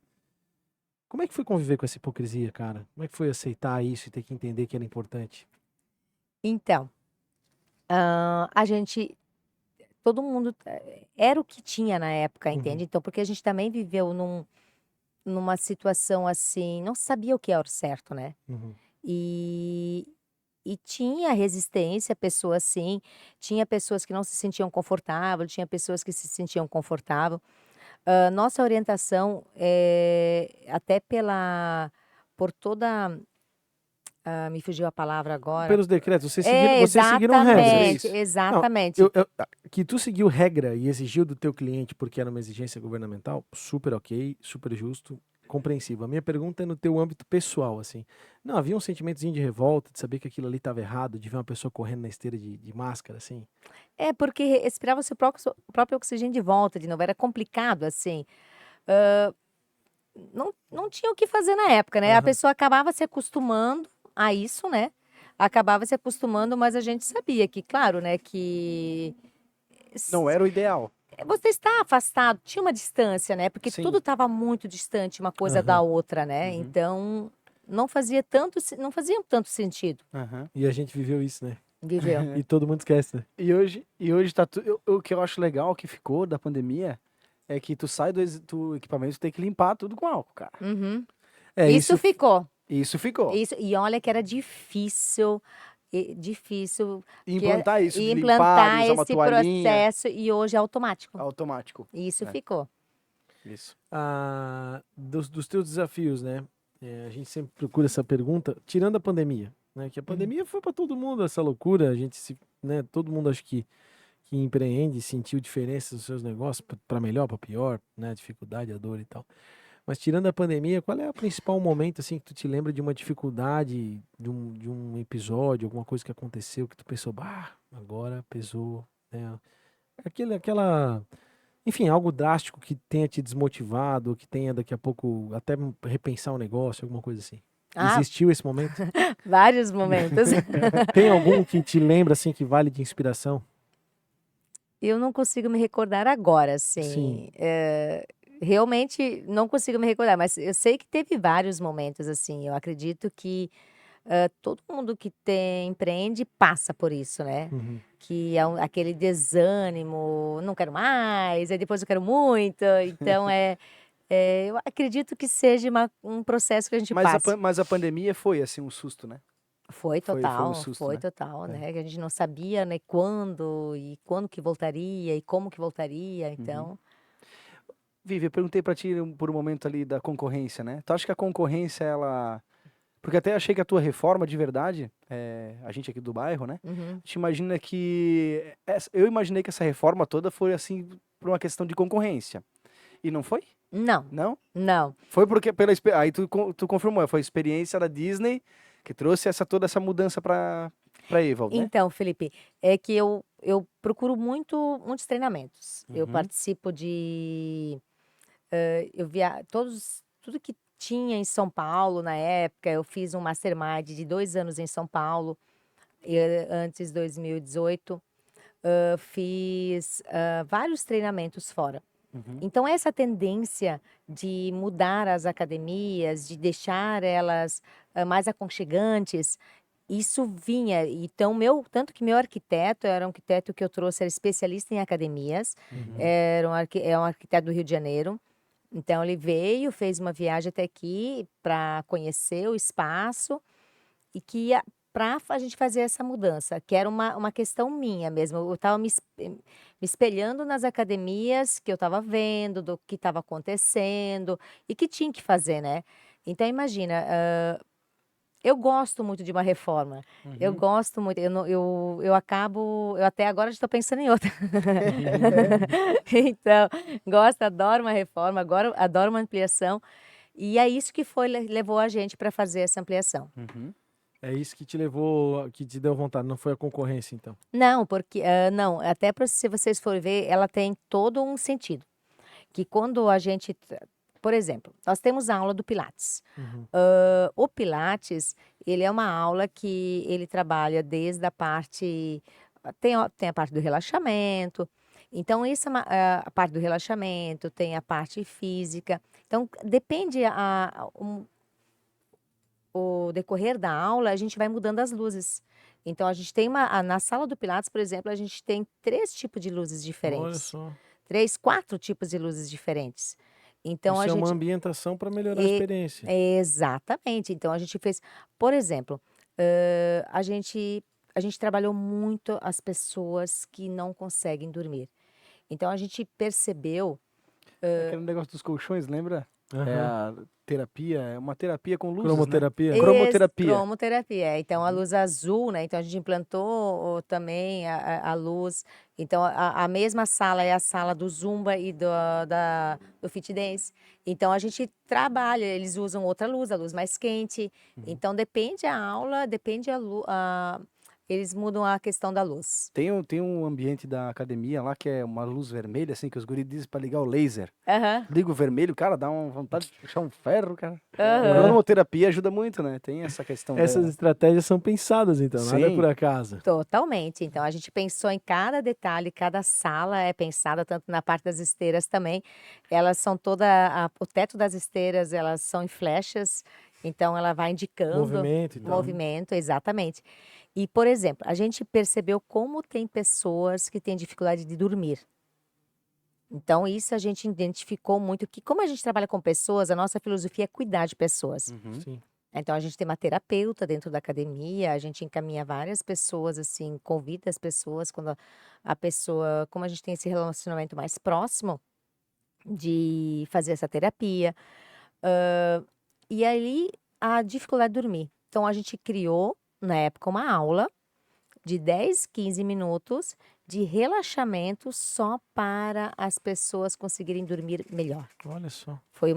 Como é que foi conviver com essa hipocrisia, cara? Como é que foi aceitar isso e ter que entender que era importante? Então, a gente, todo mundo era o que tinha na época, entende? Então, porque a gente também viveu numa situação assim, não sabia o que era o certo, né? Uhum. E tinha resistência, pessoas sim, tinha pessoas que não se sentiam confortáveis, tinha pessoas que se sentiam confortável. Nossa orientação, até por toda, me fugiu a palavra agora. Pelos decretos, vocês seguiram regras. Exatamente, Não, exatamente. Que tu seguiu regra e exigiu do teu cliente porque era uma exigência governamental, super ok, super justo, compreensível. A minha pergunta é no teu âmbito pessoal, assim. Não, havia um sentimentozinho de revolta, de saber que aquilo ali estava errado, de ver uma pessoa correndo na esteira de máscara, assim? É, porque respirava seu próprio oxigênio de volta de novo, era complicado, assim. Não tinha o que fazer na época, né? A Aham. pessoa acabava se acostumando a isso, né? Acabava se acostumando, mas a gente sabia que, claro, né, que Não era o ideal. você está afastado, tinha uma distância, né? Porque Sim. tudo estava muito distante uma coisa Aham. da outra, né? Uhum. Então, não fazia tanto sentido Aham. E a gente viveu isso, né? viver. E todo mundo esquece, né? E hoje tá o que eu acho legal que ficou da pandemia é que tu sai do equipamento, tu tem que limpar tudo com álcool, cara. Uhum. É, Isso ficou. Isso ficou. Isso, e olha que era difícil, difícil Implantar isso, de limpar, implantar de usar uma esse toalhinha. processo e hoje é automático. Automático. E isso É. ficou. Isso. Dos teus desafios, né? A gente sempre procura essa pergunta, tirando a pandemia, né? Que a pandemia foi para todo mundo essa loucura, a gente né? Todo mundo acho que empreende sentiu diferenças dos seus negócios para melhor, para pior, né? A dificuldade, a dor e tal. Mas tirando a pandemia, qual é o principal momento assim que tu te lembra de uma dificuldade, de um episódio, alguma coisa que aconteceu que tu pensou, bah, agora pesou, né? Aquela enfim, algo drástico que tenha te desmotivado, que tenha daqui a pouco até repensar o negócio, alguma coisa assim. Ah, Existiu esse momento? vários momentos. Tem algum que te lembra assim que vale de inspiração? Eu não consigo me recordar agora, Sim. assim. Realmente não consigo me recordar, mas eu sei que teve vários momentos assim. Eu acredito que todo mundo que empreende passa por isso, né? Uhum. Que é aquele desânimo, não quero mais, aí depois eu quero muito. Então eu acredito que seja um processo que a gente passe. Mas a pandemia foi, assim, um susto, né? Foi Foi um total, susto, foi né? total, É. né? Que a gente não sabia, né, quando e quando que voltaria e como que voltaria. Uhum. Então, Vivi, eu perguntei pra ti por um momento ali da concorrência, né? Tu acha que a concorrência, ela... Porque até achei que a tua reforma, de verdade, a gente aqui do bairro, né? uhum. A gente imagina que... Eu imaginei que essa reforma toda foi, assim, por uma questão de concorrência. E não foi? Não, Não? não. Foi porque aí tu confirmou, foi a experiência da Disney que trouxe toda essa mudança para Eval, né? Então, Felipe, é que eu procuro muitos treinamentos. Eu Uhum. participo eu via tudo que tinha em São Paulo na época. Eu fiz um mastermind de 2 anos em São Paulo, antes de 2018. Fiz vários treinamentos fora. Uhum. Então, essa tendência de mudar as academias, de deixar elas mais aconchegantes, isso vinha. Então, tanto que meu arquiteto era um arquiteto que eu trouxe, era especialista em academias, Uhum. é um arquiteto do Rio de Janeiro. Então, ele veio, fez uma viagem até aqui para conhecer o espaço e que para a gente fazer essa mudança, que era uma questão minha mesmo. Eu estava me espelhando nas academias que eu estava vendo, do que estava acontecendo e que tinha que fazer, né? Então, imagina, eu gosto muito de uma reforma. Eu Uhum. gosto muito. Eu até agora estou pensando em outra. Então, adoro uma reforma, agora adoro uma ampliação. E é isso que levou a gente para fazer essa ampliação. Uhum. É isso que te levou, que te deu vontade, não foi a concorrência então. Não, porque não, até se vocês forem ver, ela tem todo um sentido. Que quando a gente, por exemplo, nós temos a aula do Pilates. Uhum. O Pilates, ele é uma aula que ele trabalha desde a parte, tem a parte do relaxamento. Então, isso é a parte do relaxamento, tem a parte física. Então, depende o decorrer da aula, a gente vai mudando as luzes. Então, a gente tem na sala do Pilates, por exemplo, a gente tem 3 tipos de luzes Olha diferentes. só. 3, 4 tipos de luzes diferentes. Então, Isso a é uma gente. ambientação para melhorar a E- experiência. Exatamente. Então, a gente fez. Por exemplo, a gente trabalhou muito as pessoas que não conseguem dormir. Então, a gente percebeu. Aquele negócio dos colchões, lembra? É Aham. a terapia, é uma terapia com luzes, Cromoterapia. né? Cromoterapia. Cromoterapia. Então, a Uhum. luz azul, né? Então, a gente implantou também a luz. Então, a mesma sala é a sala do Zumba e do Fit Dance. Então, a gente trabalha, eles usam outra luz, a luz mais quente. Então, depende a aula, depende eles mudam a questão da luz. Tem um ambiente da academia lá que é uma luz vermelha, assim, que os guris dizem pra ligar o laser. Aham, Liga o vermelho, cara, dá uma vontade de puxar um ferro, cara. aham. Cromoterapia ajuda muito, né? Tem essa questão Essas estratégias são pensadas então, nada é Sim. por acaso. Totalmente. Então, a gente pensou em cada detalhe, cada sala é pensada, tanto na parte das esteiras também. Elas são o teto das esteiras, elas são em flechas, então ela vai indicando Movimento e tal. movimento, exatamente. E, por exemplo, a gente percebeu como tem pessoas que têm dificuldade de dormir. Então, isso a gente identificou muito, que como a gente trabalha com pessoas, a nossa filosofia é cuidar de pessoas. Uhum. Sim. Então a gente tem uma terapeuta dentro da academia, a gente encaminha várias pessoas, assim, convida as pessoas quando a pessoa, como a gente tem esse relacionamento mais próximo, de fazer essa terapia. Hã, e aí a dificuldade de dormir. Então a gente criou, na época, uma aula de 10, 15 minutos de relaxamento só para as pessoas conseguirem dormir melhor. Olha só. Foi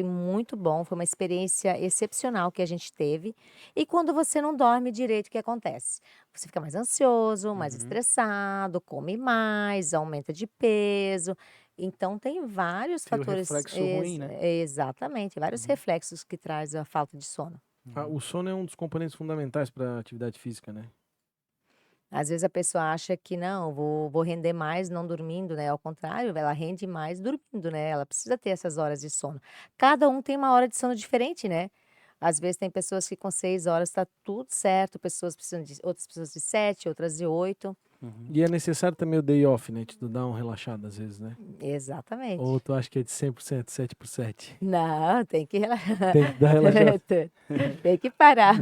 muito bom, foi uma experiência excepcional que a gente teve. E quando você não dorme direito, o que acontece? Você fica mais ansioso, mais Uhum. estressado, come mais, aumenta de peso. Então tem vários Tem o fatores, reflexo ruim, né? exatamente, vários reflexos que traz a falta de sono. O sono é um dos componentes fundamentais para atividade física, né? Às vezes a pessoa acha que não, vou render mais não dormindo, né? Ao contrário, ela rende mais dormindo, né? Ela precisa ter essas horas de sono. Cada um tem uma hora de sono diferente, né? Às vezes tem pessoas que com 6 horas está tudo certo, outras pessoas de 7, outras de 8. Uhum. E é necessário também o day off, né? Tu dar uma relaxada às vezes, né? Exatamente. Ou tu acha que é de 100%, 7 por 7? Não, tem que relaxar. Tem que dar relaxada. Tem que parar.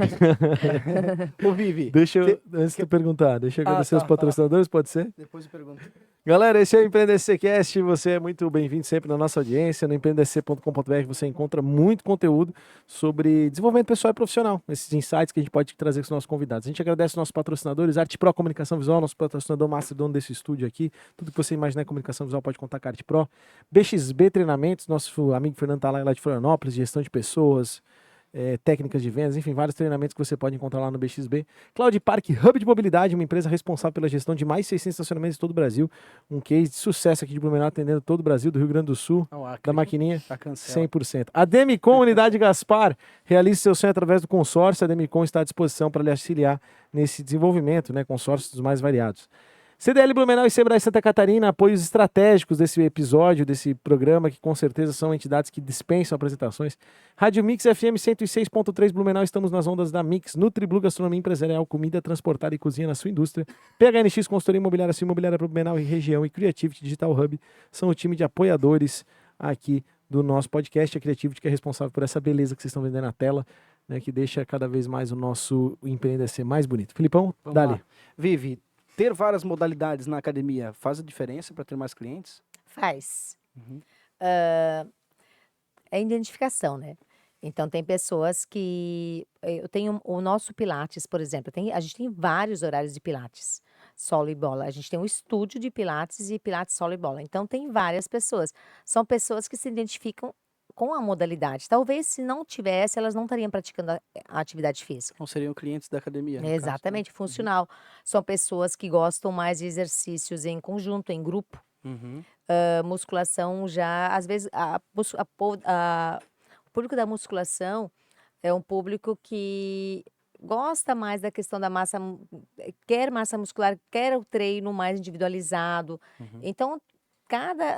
Ô, Vivi, Deixa eu, te- antes de tu perguntar, deixa eu Ah, agradecer os tá. patrocinadores, pode ser? depois eu pergunto. Galera, esse é o EmpreendecerCast, você é muito bem-vindo sempre na nossa audiência, no empreendecer.com.br você encontra muito conteúdo sobre desenvolvimento pessoal e profissional, esses insights que a gente pode trazer com os nossos convidados. A gente agradece os nossos patrocinadores, Arte Pro Comunicação Visual, nosso patrocinador master, dono desse estúdio aqui, tudo que você imaginar em comunicação visual pode contar com a Arte Pro. BXB Treinamentos, nosso amigo Fernando tá lá de Florianópolis, gestão de pessoas, técnicas de vendas, enfim, vários treinamentos que você pode encontrar lá no BXB. Cloud Park Hub de Mobilidade, uma empresa responsável pela gestão de mais 600 estacionamentos em todo o Brasil. Um case de sucesso aqui de Blumenau, atendendo todo o Brasil, do Rio Grande do Sul, Não, Acre, da maquininha, a cancela. 100%. A Demicon Unidade Gaspar, realize seu sonho através do consórcio. A Demicon está à disposição para lhe auxiliar nesse desenvolvimento, né? Consórcios dos mais variados. CDL Blumenau e Sebrae Santa Catarina, apoios estratégicos desse episódio, desse programa, que com certeza são entidades que dispensam apresentações. Rádio Mix FM 106.3 Blumenau, estamos nas ondas da Mix, NutriBlu Gastronomia Empresarial, comida transportada e cozinha na sua indústria. PHNX Consultoria Imobiliária, sua imobiliária para Blumenau e região, e Creativity Digital Hub são o time de apoiadores aqui do nosso podcast. A Creativity que é responsável por essa beleza que vocês estão vendo na tela, né, que deixa cada vez mais o nosso empreender ser mais bonito. Filipão, Vamos dali. lá. Vivi, ter várias modalidades na academia faz a diferença para ter mais clientes? Faz. Uhum. É identificação, né? Então tem pessoas que eu tenho o nosso Pilates, por exemplo, a gente tem vários horários de Pilates, solo e bola. A gente tem um estúdio de Pilates e Pilates solo e bola. Então tem várias pessoas. São pessoas que se identificam com a modalidade. Talvez se não tivesse, elas não estariam praticando a atividade física. Não seriam clientes da academia, no caso, né? Exatamente, funcional. São pessoas que gostam mais de exercícios em conjunto, em grupo. Uhum. Musculação já, às vezes, o público da musculação é um público que gosta mais da questão da quer massa muscular, quer o treino mais individualizado. Uhum. Então,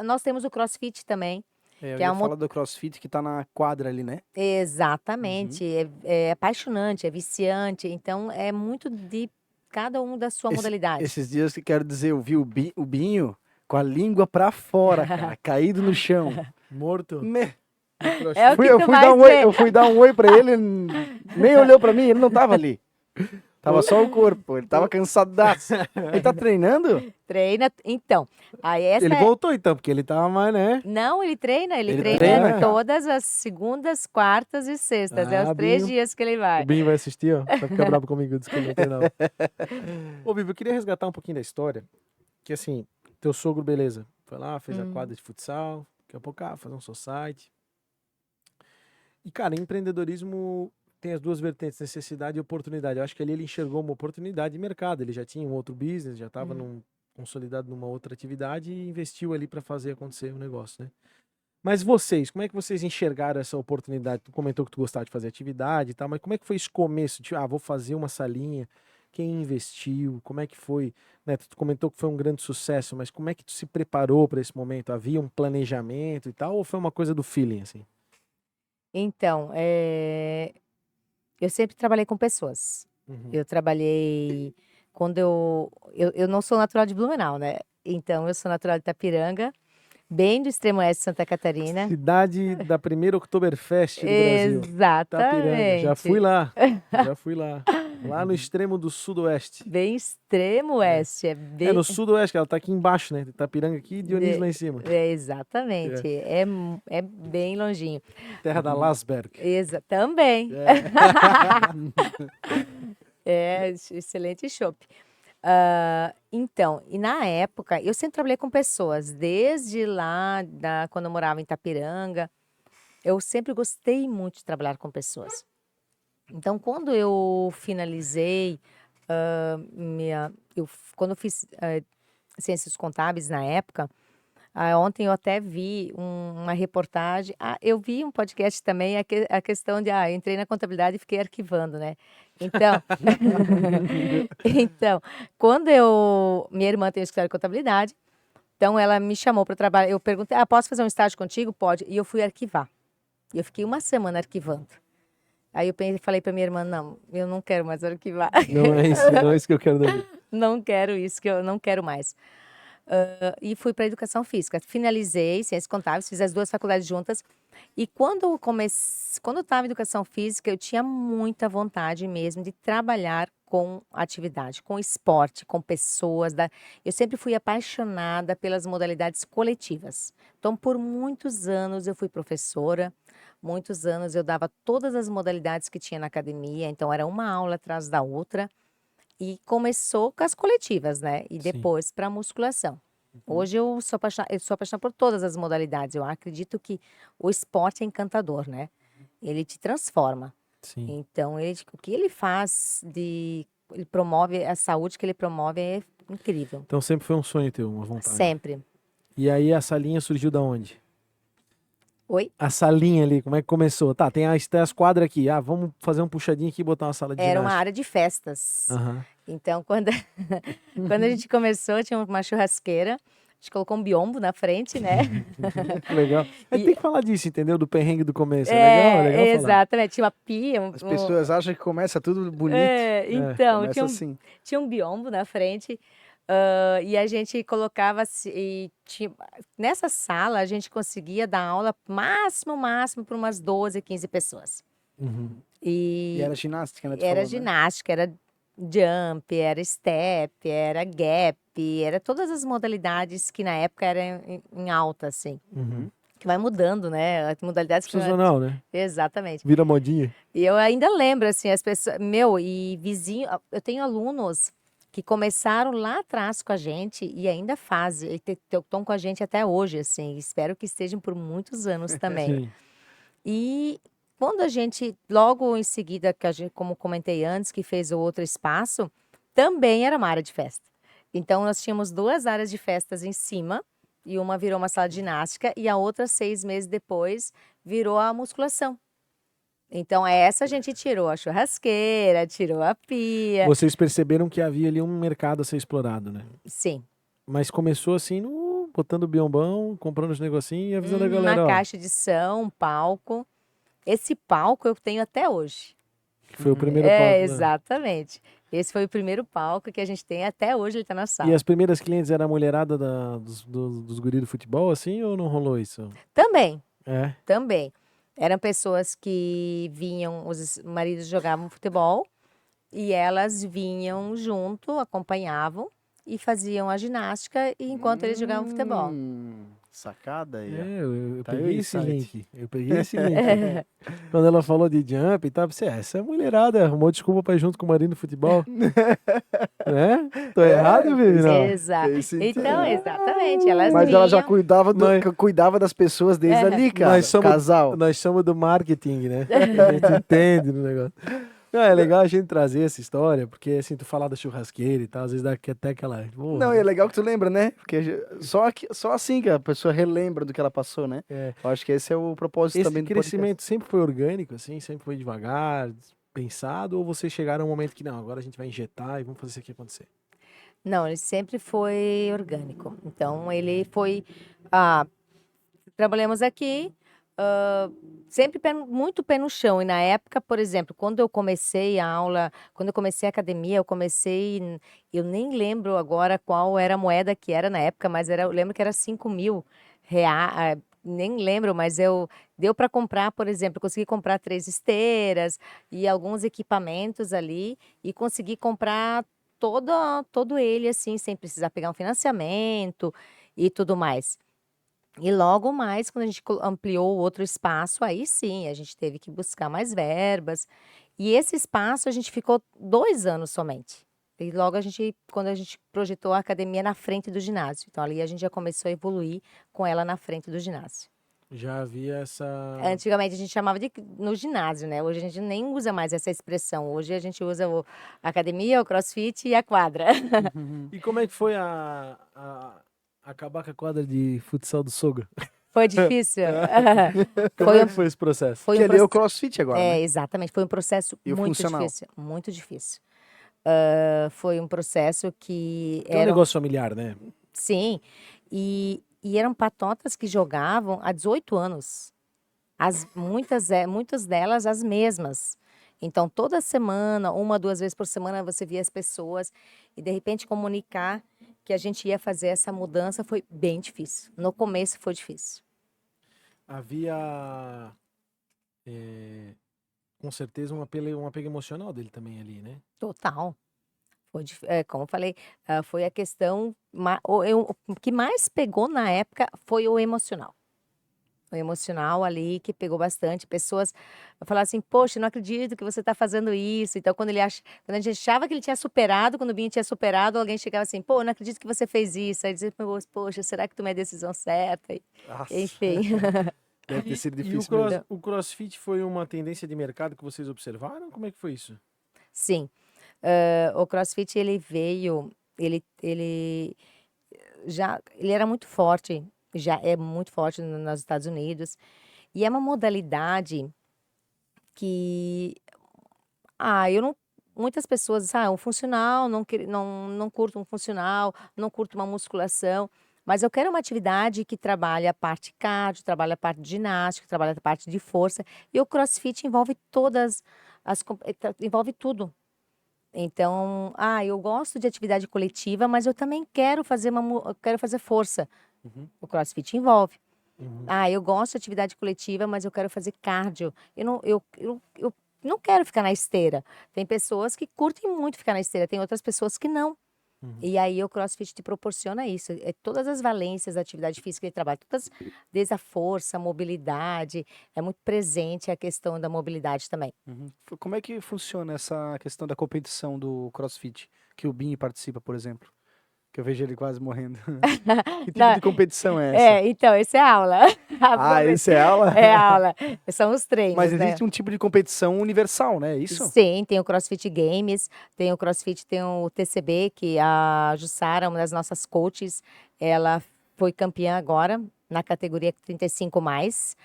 nós temos o CrossFit também, Eu que é ia uma falar do CrossFit que tá na quadra ali, né? exatamente, é apaixonante, é viciante, então é muito de cada um da sua modalidade. Esses dias que quero dizer, eu vi o Binho com a língua pra fora, cara, caído no chão. Morto. Me- É o que eu tu fui mais dar um oi, vê. eu fui dar um oi pra ele, nem olhou pra mim, ele não tava ali. Tava só o corpo, ele tava cansadaço. Ele tá treinando? Treina, então, aí Ele voltou então, porque ele tava mais, né? Não, ele treina Ele treina treina, cara. todas as segundas, quartas e sextas, é os 3 Binho. dias que ele vai. O Binho vai assistir, ó. Vai ficar bravo comigo, diz que ele não tem não. Ô, Bibi, eu queria resgatar um pouquinho da história. Que assim, teu sogro, beleza, foi lá, fez a quadra de futsal, daqui a pouco, fazer um society. E, cara, empreendedorismo tem as duas vertentes, necessidade e oportunidade. Eu acho que ali ele enxergou uma oportunidade de mercado. Ele já tinha um outro business, já estava consolidado numa outra atividade e investiu ali para fazer acontecer o negócio, né? Mas vocês, como é que vocês enxergaram essa oportunidade? Tu comentou que tu gostava de fazer atividade e tal, mas como é que foi esse começo? Tipo, vou fazer uma salinha. Quem investiu? Como é que foi? Né, tu comentou que foi um grande sucesso, mas como é que tu se preparou para esse momento? Havia um planejamento e tal, ou foi uma coisa do feeling, assim? Então, eu sempre trabalhei com pessoas. Eu trabalhei quando eu não sou natural de Blumenau, né? Então eu sou natural de Itapiranga, bem do extremo oeste de Santa Catarina. Cidade da primeira Oktoberfest do Brasil. Itapiranga. Já fui Exatamente. lá. Já fui lá. Lá no extremo do sudoeste. Bem extremo oeste. É bem... É no sudoeste, ela tá aqui embaixo, né? Itapiranga aqui e Dionísio lá em cima. Exatamente. É bem longinho. Terra da Lasberg. Também. Excelente chopp. Então, e na época, eu sempre trabalhei com pessoas, desde lá, quando eu morava em Itapiranga, eu sempre gostei muito de trabalhar com pessoas. Então, quando eu finalizei, quando eu fiz Ciências Contábeis na época, ontem eu até vi uma reportagem, eu vi um podcast também, a questão de, eu entrei na contabilidade e fiquei arquivando, né? Então, então quando minha irmã tem um escritório de contabilidade, então ela me chamou para trabalhar, eu perguntei, posso fazer um estágio contigo? Pode. E eu fui arquivar. E eu fiquei uma semana arquivando. Aí eu falei para minha irmã, não, eu não quero mais arquivar. Não é isso que eu quero ver. Não quero isso, que eu não quero mais. E fui para Educação Física. Finalizei Ciências Contábeis, fiz as duas faculdades juntas. E quando eu estava em Educação Física, eu tinha muita vontade mesmo de trabalhar com atividade, com esporte, com pessoas. Eu sempre fui apaixonada pelas modalidades coletivas. Então, por muitos anos eu fui professora, muitos anos eu dava todas as modalidades que tinha na academia, então era uma aula atrás da outra. E começou com as coletivas, né? E depois para a musculação. Hoje eu sou apaixonada por todas as modalidades. Eu acredito que o esporte é encantador, né? Ele te transforma. Sim. Então, o que ele faz ele promove, a saúde que ele promove é incrível. Então sempre foi um sonho teu, uma vontade. Sempre. E aí a salinha surgiu da onde? Oi? A salinha ali, como é que começou? Tá, tem as quadras aqui. Vamos fazer um puxadinho aqui e botar uma sala de Era uma ginástica. área de festas. Uhum. Então, quando a gente começou, tinha uma churrasqueira. A gente colocou um biombo na frente, né? Legal. Tem que falar disso, entendeu? Do perrengue do começo. É legal exatamente. Tinha uma pia. As pessoas acham que começa tudo bonito. Então, assim. Tinha um biombo na frente. E a gente colocava, nessa sala a gente conseguia dar aula máximo para umas 12, 15 pessoas. Uhum. E era ginástica, né? Era ginástica, era jump, era step, era gap, era todas as modalidades que na época eram em alta, assim. Uhum. Que vai mudando, né? As modalidades Sazonal, né? Exatamente. Vira modinha. E eu ainda lembro, assim, as pessoas... e vizinho... Eu tenho alunos que começaram lá atrás com a gente e ainda fazem, estão com a gente até hoje, assim. Espero que estejam por muitos anos também. Sim. E quando a gente, logo em seguida, como comentei antes, que fez o outro espaço, também era uma área de festa. Então, nós tínhamos 2 áreas de festas em cima, e uma virou uma sala de ginástica, e a outra, 6 meses depois, virou a musculação. Então, essa a gente tirou a churrasqueira, tirou a pia. Vocês perceberam que havia ali um mercado a ser explorado, né? Sim. Mas começou assim, botando o biombão, comprando os negocinhos e avisando a galera. Uma caixa de som, um palco. Esse palco eu tenho até hoje. Que foi o primeiro palco. Né? Exatamente. Esse foi o primeiro palco que a gente tem até hoje, ele tá na sala. E as primeiras clientes eram a mulherada dos guris do futebol, assim, ou não rolou isso? Também. Também. Eram pessoas que vinham, os maridos jogavam futebol e elas vinham junto, acompanhavam e faziam a ginástica enquanto eles jogavam futebol. Sacada aí. Eu Tá peguei aí, esse site. link. Eu peguei esse link. Quando ela falou de jump e tal, eu pensei, essa mulherada arrumou desculpa pra ir junto com o marido no futebol. Né? Tô errado, Vivi? Não. Exato. Fez sentido. Então, exatamente. Elas Mas ela já vinham. cuidava das pessoas desde ali, cara. Casal. Nós somos do marketing, né? A gente entende no negócio. Não, é legal a gente trazer essa história, porque assim, tu falar da churrasqueira e tal, às vezes dá até aquela... Porra. Não, e é legal que tu lembra, né? Porque só assim que a pessoa relembra do que ela passou, né? Eu acho que esse é o propósito também do podcast. Esse crescimento sempre foi orgânico, assim? Sempre foi devagar, pensado? Ou vocês chegaram a um momento que, não, agora a gente vai injetar e vamos fazer isso aqui acontecer? Não, ele sempre foi orgânico. Então, ele foi... trabalhamos aqui... sempre muito pé no chão. E na época, por exemplo, quando eu comecei a aula, quando eu comecei a academia, eu nem lembro agora qual era a moeda que era na época, mas eu lembro que era 5.000 reais, nem lembro, mas deu para comprar, por exemplo, eu consegui comprar 3 esteiras e alguns equipamentos ali e consegui comprar todo ele assim, sem precisar pegar um financiamento e tudo mais. E logo mais, quando a gente ampliou o outro espaço, aí sim, a gente teve que buscar mais verbas. E esse espaço a gente ficou 2 anos somente. E logo quando a gente projetou a academia na frente do ginásio. Então ali a gente já começou a evoluir com ela na frente do ginásio. Já havia essa... Antigamente a gente chamava de no ginásio, né? Hoje a gente nem usa mais essa expressão. Hoje a gente usa a academia, o crossfit e a quadra. E como é que foi acabar com a quadra de futsal do sogro? Foi difícil? Como Foi é um, que foi esse processo? foi Que um ali é o processo. CrossFit agora, né? Exatamente. Foi um processo E o muito funcional. difícil. Muito difícil. Foi um processo que Que é um negócio familiar, né? Sim, e eram patotas que jogavam há 18 anos. Muitas delas as mesmas. Então, toda semana, 1, 2 vezes por semana, você via as pessoas e, de repente, comunicar que a gente ia fazer essa mudança foi bem difícil. No começo foi difícil. Havia, com certeza, um apego emocional dele também ali, né? Total. Como eu falei, foi a questão. O que mais pegou na época foi o emocional. O emocional ali que pegou bastante. Pessoas falaram assim: Poxa, não acredito que você está fazendo isso. Então, quando a gente achava que ele tinha superado, quando o Binho tinha superado, alguém chegava assim: Pô, não acredito que você fez isso. Aí dizia: Poxa, será que tomei a decisão certa? Nossa, Enfim. deve ter sido E difícil mesmo. o CrossFit foi uma tendência de mercado que vocês observaram? Como é que foi isso? Sim. O CrossFit ele veio, ele ele era muito forte, já é muito forte nos Estados Unidos. E é uma modalidade que, eu não. Muitas pessoas dizem, um funcional, não curto um funcional, não curto uma musculação. Mas eu quero uma atividade que trabalhe a parte cardio, trabalhe a parte de ginástica, trabalhe a parte de força. E o CrossFit envolve envolve tudo. Então, eu gosto de atividade coletiva, mas eu também quero eu quero fazer força. Uhum. O CrossFit envolve. Uhum. Eu gosto de atividade coletiva, mas eu quero fazer cardio. Eu não quero ficar na esteira. Tem pessoas que curtem muito ficar na esteira, tem outras pessoas que não. Uhum. E aí o CrossFit te proporciona isso. É todas as valências da atividade física que ele trabalha, desde a força, a mobilidade, é muito presente a questão da mobilidade também. Uhum. Como é que funciona essa questão da competição do CrossFit? Que o Binho participa, por exemplo. Que eu vejo ele quase morrendo. Que tipo Não, de competição é essa? então, esse é aula. Ah, esse é aula? É aula. São os Mas treinos, né? existe um tipo de competição universal, né? É isso? Sim, tem o CrossFit Games, tem o CrossFit, tem o TCB, que a Jussara, uma das nossas coaches, ela foi campeã agora na categoria 35 mais.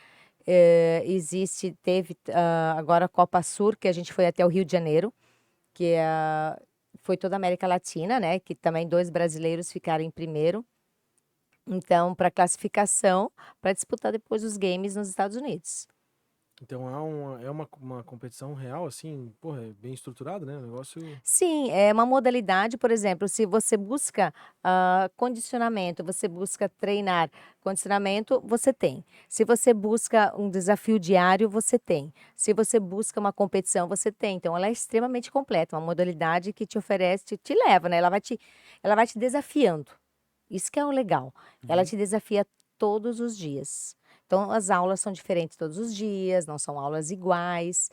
Teve agora a Copa Sur, que a gente foi até o Rio de Janeiro, que foi toda a América Latina, né? Que também 2 brasileiros ficaram em primeiro. Então, para classificação, para disputar depois os games nos Estados Unidos. Então é uma competição real, assim, porra, é bem estruturada, né? O negócio. Sim, é uma modalidade, por exemplo, se você busca condicionamento, você busca treinar condicionamento, você tem. Se você busca um desafio diário, você tem. Se você busca uma competição, você tem. Então, ela é extremamente completa, uma modalidade que te oferece, te leva, né? Ela vai te desafiando. Isso que é o legal. Ela te desafia todos os dias. Então, as aulas são diferentes todos os dias, não são aulas iguais.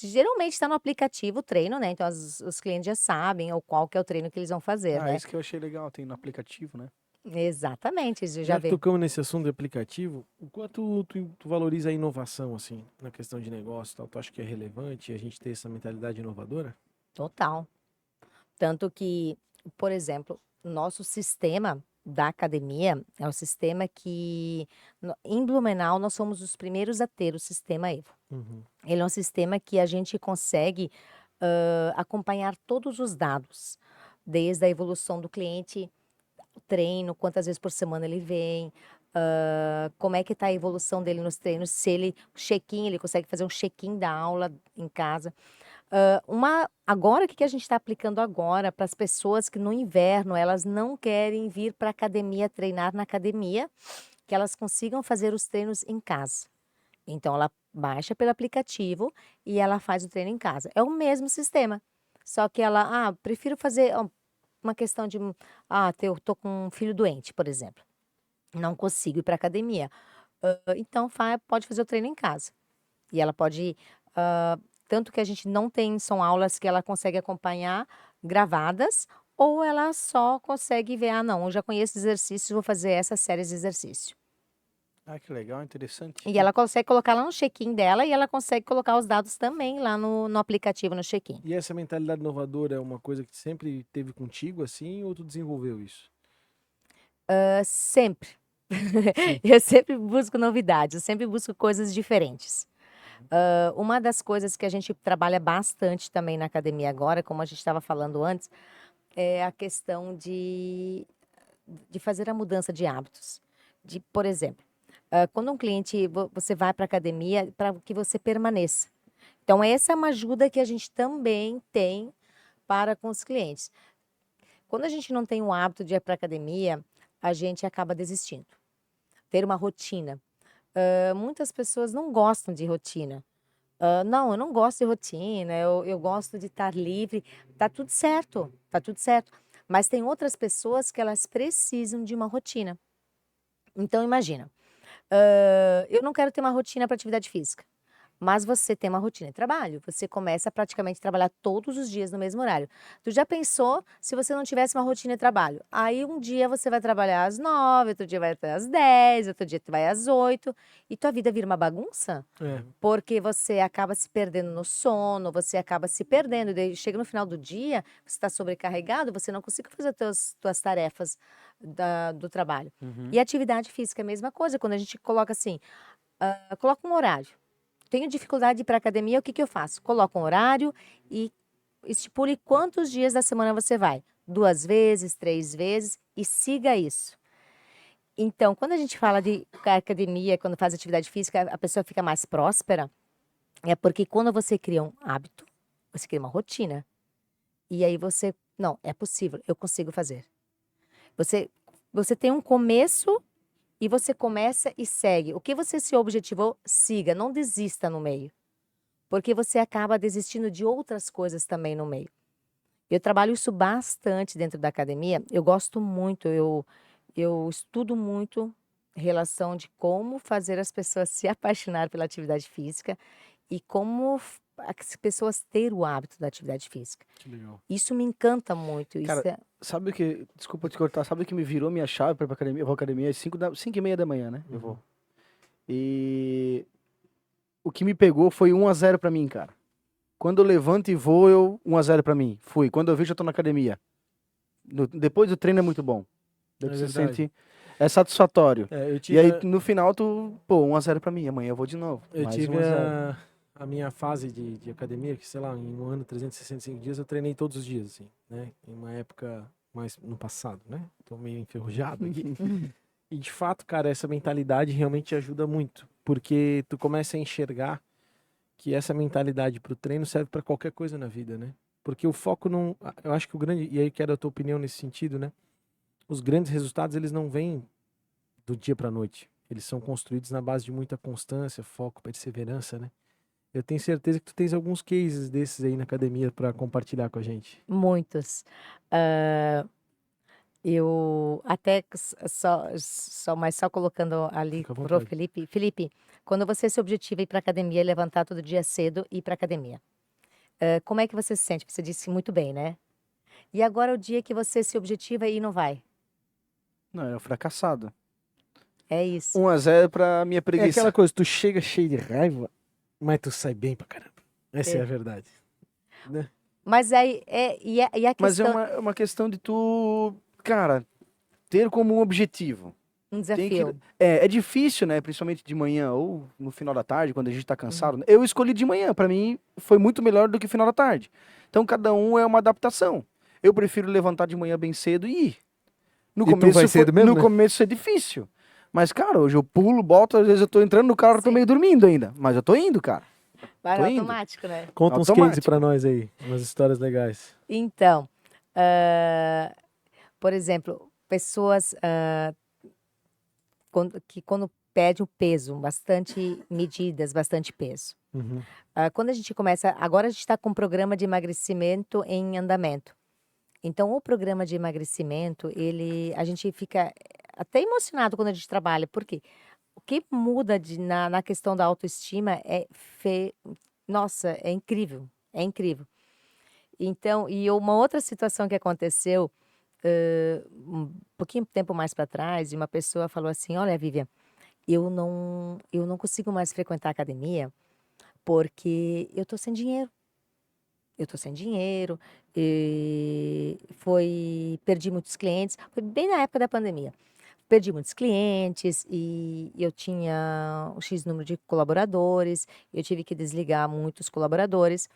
Geralmente está no aplicativo o treino, né? Então, os clientes já sabem qual que é o treino que eles vão fazer, Ah, né? isso que eu achei legal, tem no aplicativo, né? Exatamente, isso já Já que vê. tocamos nesse assunto de aplicativo, o quanto tu valoriza a inovação, assim, na questão de negócio e tal? Tu acha que é relevante a gente ter essa mentalidade inovadora? Total. Tanto que, por exemplo, nosso sistema da academia é um sistema que, em Blumenau, nós somos os primeiros a ter o sistema EVO. Uhum. Ele é um sistema que a gente consegue acompanhar todos os dados, desde a evolução do cliente, o treino, quantas vezes por semana ele vem, como é que está a evolução dele nos treinos, se ele, check-in, ele consegue fazer um check-in da aula em casa. Agora, o que a gente está aplicando agora para as pessoas que no inverno elas não querem vir para a academia, treinar na academia, que elas consigam fazer os treinos em casa. Então, ela baixa pelo aplicativo e ela faz o treino em casa. É o mesmo sistema, só que ela, prefiro fazer uma questão de, eu tô com um filho doente, por exemplo, não consigo ir para academia. Então, pode fazer o treino em casa. E ela pode, tanto que a gente não tem, são aulas que ela consegue acompanhar gravadas, ou ela só consegue ver, não, eu já conheço exercícios, vou fazer essa série de exercício. Que legal, interessante. E ela consegue colocar lá no check-in dela e ela consegue colocar os dados também lá no aplicativo, no check-in. E essa mentalidade inovadora é uma coisa que sempre teve contigo, assim, ou tu desenvolveu isso? Sempre. Eu sempre busco novidades, eu sempre busco coisas diferentes. Uma das coisas que a gente trabalha bastante também na academia agora, como a gente estava falando antes, é a questão de fazer a mudança de hábitos. Por exemplo, quando um cliente, você vai para a academia para que você permaneça. Então, essa é uma ajuda que a gente também tem para com os clientes. Quando a gente não tem o hábito de ir para a academia, a gente acaba desistindo. Ter uma rotina. Muitas pessoas não gostam de rotina. Não, eu não gosto de rotina, eu gosto de estar livre. Tá tudo certo, tá tudo certo. Mas tem outras pessoas que elas precisam de uma rotina. Então, imagina, eu não quero ter uma rotina para atividade física, mas você tem uma rotina de trabalho, você começa a praticamente trabalhar todos os dias no mesmo horário. Tu já pensou se você não tivesse uma rotina de trabalho? Aí um dia você vai trabalhar às 9, outro dia vai até às 10, outro dia tu vai às 8, e tua vida vira uma bagunça? Porque você acaba se perdendo no sono, você acaba se perdendo, e daí chega no final do dia, você está sobrecarregado, você não consegue fazer as tuas tarefas do trabalho. E atividade física é a mesma coisa, quando a gente coloca assim, coloca um horário. Tenho dificuldade de ir para a academia, o que eu faço? Coloco um horário e estipule quantos dias da semana você vai. 2 vezes, 3 vezes, e siga isso. Então, quando a gente fala de academia, quando faz atividade física, a pessoa fica mais próspera, é porque quando você cria um hábito, você cria uma rotina, e aí não, é possível, eu consigo fazer. Você tem um começo e você começa e segue. O que você se objetivou, siga, não desista no meio. Porque você acaba desistindo de outras coisas também no meio. Eu trabalho isso bastante dentro da academia, eu gosto muito, eu estudo muito relação de como fazer as pessoas se apaixonar pela atividade física e como as pessoas ter o hábito da atividade física. Que legal. Isso me encanta muito. Cara, sabe o que, desculpa te cortar, sabe o que me virou minha chave para ir pra academia? Eu vou à academia às 5h30 da manhã, né? Eu vou. E o que me pegou foi 1-0 pra mim, cara. Quando eu levanto e vou, 1-0 pra mim. Fui. Quando eu vejo, eu tô na academia. Depois do treino é muito bom. Você sente... É satisfatório. E aí, no final, 1-0 pra mim. Amanhã eu vou de novo. Eu tive a minha fase de academia, que sei lá, em um ano, 365 dias, eu treinei todos os dias, assim, né? Em uma época mais no passado, né? Tô meio enferrujado aqui. E de fato, cara, essa mentalidade realmente ajuda muito, porque tu começa a enxergar que essa mentalidade pro treino serve para qualquer coisa na vida, né? Porque o foco não... Eu acho que e aí quero a tua opinião nesse sentido, né? Os grandes resultados, eles não vêm do dia pra noite. Eles são construídos na base de muita constância, foco, perseverança, né? Eu tenho certeza que tu tens alguns cases desses aí na academia para compartilhar com a gente. Muitos. Eu até só colocando ali pro Felipe. Felipe, quando você se objetiva ir para academia, levantar todo dia cedo e ir para academia, como é que você se sente? Você disse muito bem, né? E agora o dia que você se objetiva e não vai? Não, é um fracassado. É isso. 1-0 pra minha preguiça. É aquela coisa, tu chega cheio de raiva, mas tu sai bem pra caramba. Essa é a verdade. Né? Mas aí, e a Mas questão... é uma questão de tu, cara, ter como um objetivo. Um desafio. É difícil, né? Principalmente de manhã ou no final da tarde, quando a gente tá cansado. Eu escolhi de manhã, pra mim foi muito melhor do que final da tarde. Então cada um é uma adaptação. Eu prefiro levantar de manhã bem cedo e ir. No começo é difícil. Mas, cara, hoje eu pulo, boto, às vezes eu tô entrando no carro, tô meio dormindo ainda. Mas eu tô indo, cara. Vai Tô no indo. automático, né? Conta uns Automático. cases pra nós aí, umas histórias legais. Então, por exemplo, pessoas quando pede o peso, bastante medidas, bastante peso. Uhum. Quando a gente começa, agora a gente está com um programa de emagrecimento em andamento. Então, o programa de emagrecimento, a gente fica até emocionado quando a gente trabalha, porque o que muda na questão da autoestima nossa, é incrível, é incrível. Então, e uma outra situação que aconteceu, um pouquinho tempo mais para trás, e uma pessoa falou assim: Olha, Vivian, eu não consigo mais frequentar a academia porque eu tô sem dinheiro. Eu tô sem dinheiro, e perdi muitos clientes. Foi bem na época da pandemia. Perdi muitos clientes e eu tinha um X número de colaboradores, eu tive que desligar muitos colaboradores.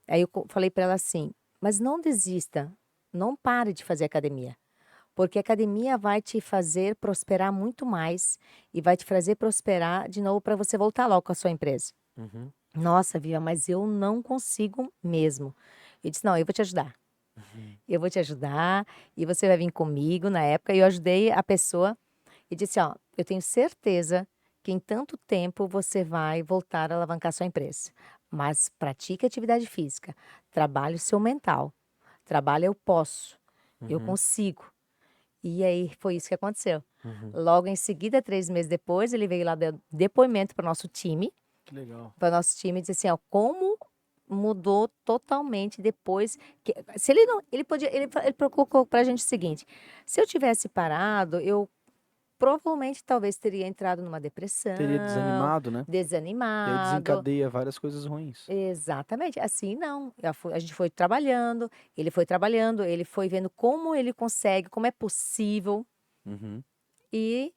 Aí eu falei para ela assim: mas não desista, não pare de fazer academia, porque a academia vai te fazer prosperar muito mais e vai te fazer prosperar de novo para você voltar logo com a sua empresa. Uhum. Nossa, Via, mas eu não consigo mesmo. Eu disse: não, eu vou te ajudar. Eu vou te ajudar e você vai vir comigo na época. E eu ajudei a pessoa e disse: ó, eu tenho certeza que em tanto tempo você vai voltar a alavancar sua empresa. Mas pratique atividade física, trabalhe o seu mental, trabalhe eu posso, eu Uhum. consigo. E aí foi isso que aconteceu. Uhum. Logo em seguida, 3 meses depois, ele veio lá dar depoimento para o nosso time. Que legal. Para o nosso time e disse assim, ó, como mudou totalmente depois que se ele não, ele podia, ele colocou para a gente o seguinte: se eu tivesse parado, eu provavelmente talvez teria entrado numa depressão, Teria desanimado, né? E aí desanimado. desencadeia várias coisas ruins. Exatamente. Assim não. A gente foi trabalhando, ele foi vendo como ele consegue, como é possível Uhum. e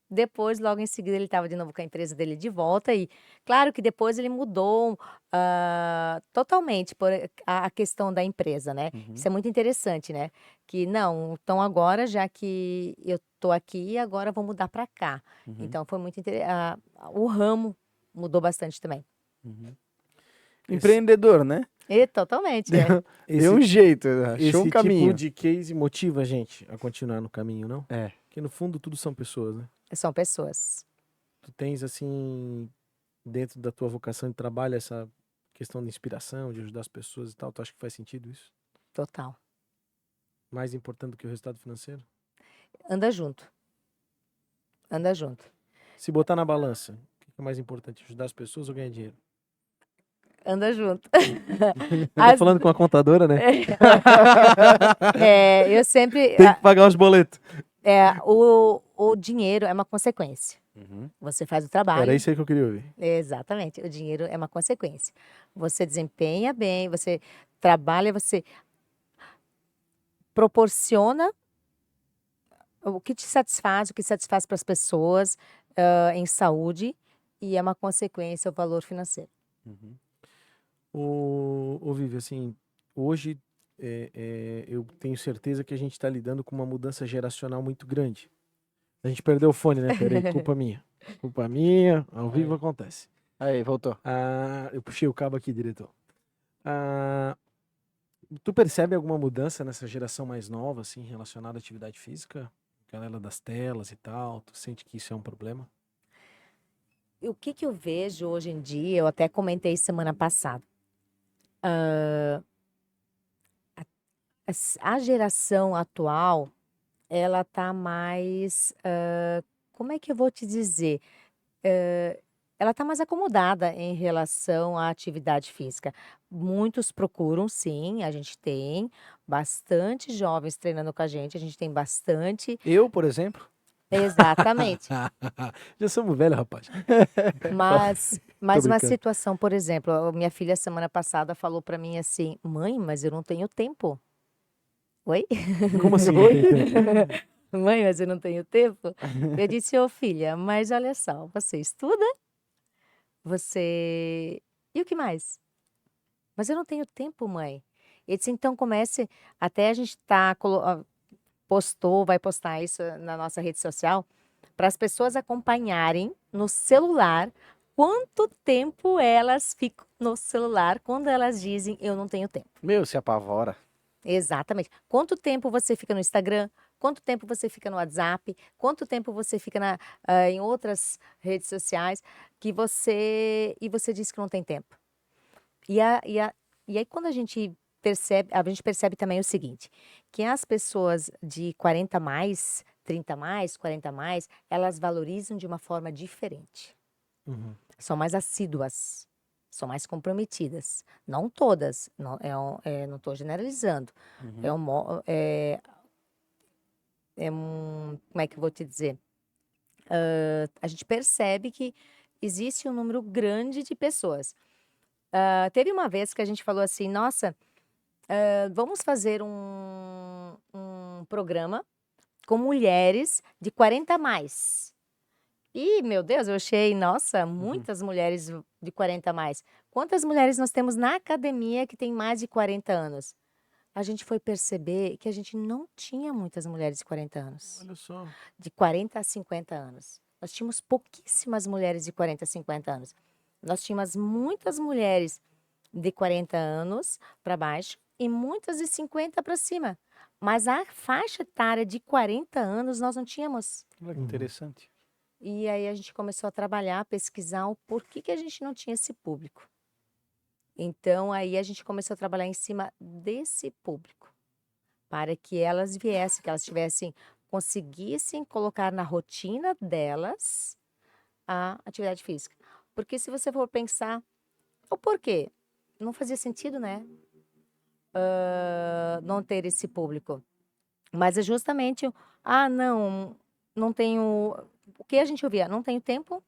depois, logo em seguida, ele estava de novo com a empresa dele de volta e claro que depois ele mudou, totalmente a questão da empresa, né. Uhum. Isso é muito interessante, né, que não, então agora já que eu tô aqui, agora eu vou mudar para cá. Uhum. Então foi muito o ramo mudou bastante também. Uhum. Esse- Empreendedor, né? E totalmente, é. Deu um jeito, achou um Esse caminho. tipo de case motiva a gente a continuar no caminho, não? É. Porque no fundo tudo são pessoas, né? São pessoas. Tu tens, assim, dentro da tua vocação de trabalho, essa questão de inspiração, de ajudar as pessoas e tal. Tu acha que faz sentido isso? Total. Mais importante do que o resultado financeiro? Anda junto. Anda junto. Se botar na balança, o que é mais importante? Ajudar as pessoas ou ganhar dinheiro? Anda junto. Eu tô As falando com uma contadora, né? eu sempre Tem que pagar os boletos. o dinheiro é uma consequência. Uhum. Você faz o trabalho. Era isso aí que eu queria ouvir. Exatamente. O dinheiro é uma consequência. Você desempenha bem, você trabalha, você proporciona o que te satisfaz, o que satisfaz para as pessoas, em saúde, e é uma consequência o valor financeiro. Uhum. Ô Vivi, assim, hoje eu tenho certeza que a gente está lidando com uma mudança geracional muito grande. A gente perdeu o fone, né? Peraí, culpa minha. Culpa minha, ao vivo acontece. Aí, voltou. Eu puxei o cabo aqui, diretor. Tu percebe alguma mudança nessa geração mais nova, assim, relacionada à atividade física? Galera das telas e tal, tu sente que isso é um problema? E o que eu vejo hoje em dia, eu até comentei semana passada. A geração atual, ela tá mais, como é que eu vou te dizer? Ela tá mais acomodada em relação à atividade física. Muitos procuram sim, a gente tem bastante jovens treinando com a gente tem bastante Eu, por exemplo, exatamente. Já somos velhos, rapaz. Mas Tô uma brincando. situação, por exemplo, a minha filha semana passada falou para mim assim: "Mãe, mas eu não tenho tempo". Oi? Como assim? Não tem tempo? Mãe, mas eu não tenho tempo? Eu disse: "Ô filha, mas olha só, você estuda, você e o que mais?". "Mas eu não tenho tempo, mãe". Ele disse: "Então comece", até a gente postou, vai postar isso na nossa rede social, para as pessoas acompanharem no celular quanto tempo elas ficam no celular quando elas dizem eu não tenho tempo. Meu, se apavora. Exatamente. Quanto tempo você fica no Instagram? Quanto tempo você fica no WhatsApp? Quanto tempo você fica em outras redes sociais e você diz que não tem tempo? E, e aí quando a gente percebe também o seguinte, que as pessoas de 40 mais, 30 mais, 40 mais, elas valorizam de uma forma diferente. Uhum. São mais assíduas, são mais comprometidas. Não todas, não estou generalizando. Como é que eu vou te dizer? A gente percebe que existe um número grande de pessoas. Teve uma vez que a gente falou assim, nossa, vamos fazer um programa com mulheres de 40 a mais. E, meu Deus, eu achei, nossa, muitas mulheres de 40 a mais. Quantas mulheres nós temos na academia que tem mais de 40 anos? A gente foi perceber que a gente não tinha muitas mulheres de 40 anos. Olha só. De 40 a 50 anos. Nós tínhamos pouquíssimas mulheres de 40 a 50 anos. Nós tínhamos muitas mulheres de 40 anos para baixo e muitas de 50 para cima. Mas a faixa etária de 40 anos nós não tínhamos. Olha que interessante. E aí a gente começou a trabalhar, pesquisar o porquê que a gente não tinha esse público. Então aí a gente começou a trabalhar em cima desse público, para que elas viessem, que elas conseguissem colocar na rotina delas a atividade física. Porque se você for pensar, o porquê? Não fazia sentido, né? Não ter esse público. Mas é justamente, não tenho. O que a gente ouvia? Não tenho tempo,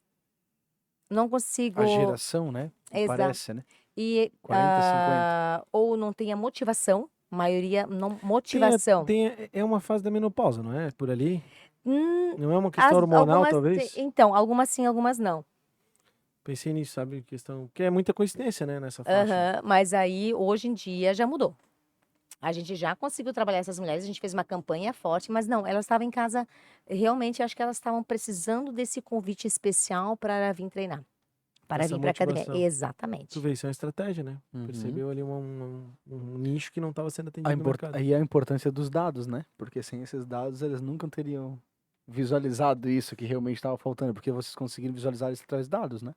não consigo. A geração, né? Exato. Parece, né? E, 40, 50. ou não tem a motivação, maioria não motivação. É uma fase da menopausa, não é? Por ali? Hum, Não é uma questão hormonal, algumas, talvez? então, algumas sim, algumas não. Pensei nisso, sabe? Questão. Que é muita coincidência, né? Nessa faixa. Aham, mas aí, hoje em dia, já mudou. A gente já conseguiu trabalhar essas mulheres, a gente fez uma campanha forte, mas não, elas estavam em casa, realmente, acho que elas estavam precisando desse convite especial para vir treinar, para Essa vir para academia. motivação. Exatamente. Tu vê, isso é uma estratégia, né? Percebeu ali um nicho que não estava sendo atendido no mercado. E a importância dos dados, né? Porque sem esses dados, eles nunca teriam visualizado isso que realmente estava faltando, porque vocês conseguiram visualizar isso através de dados, né?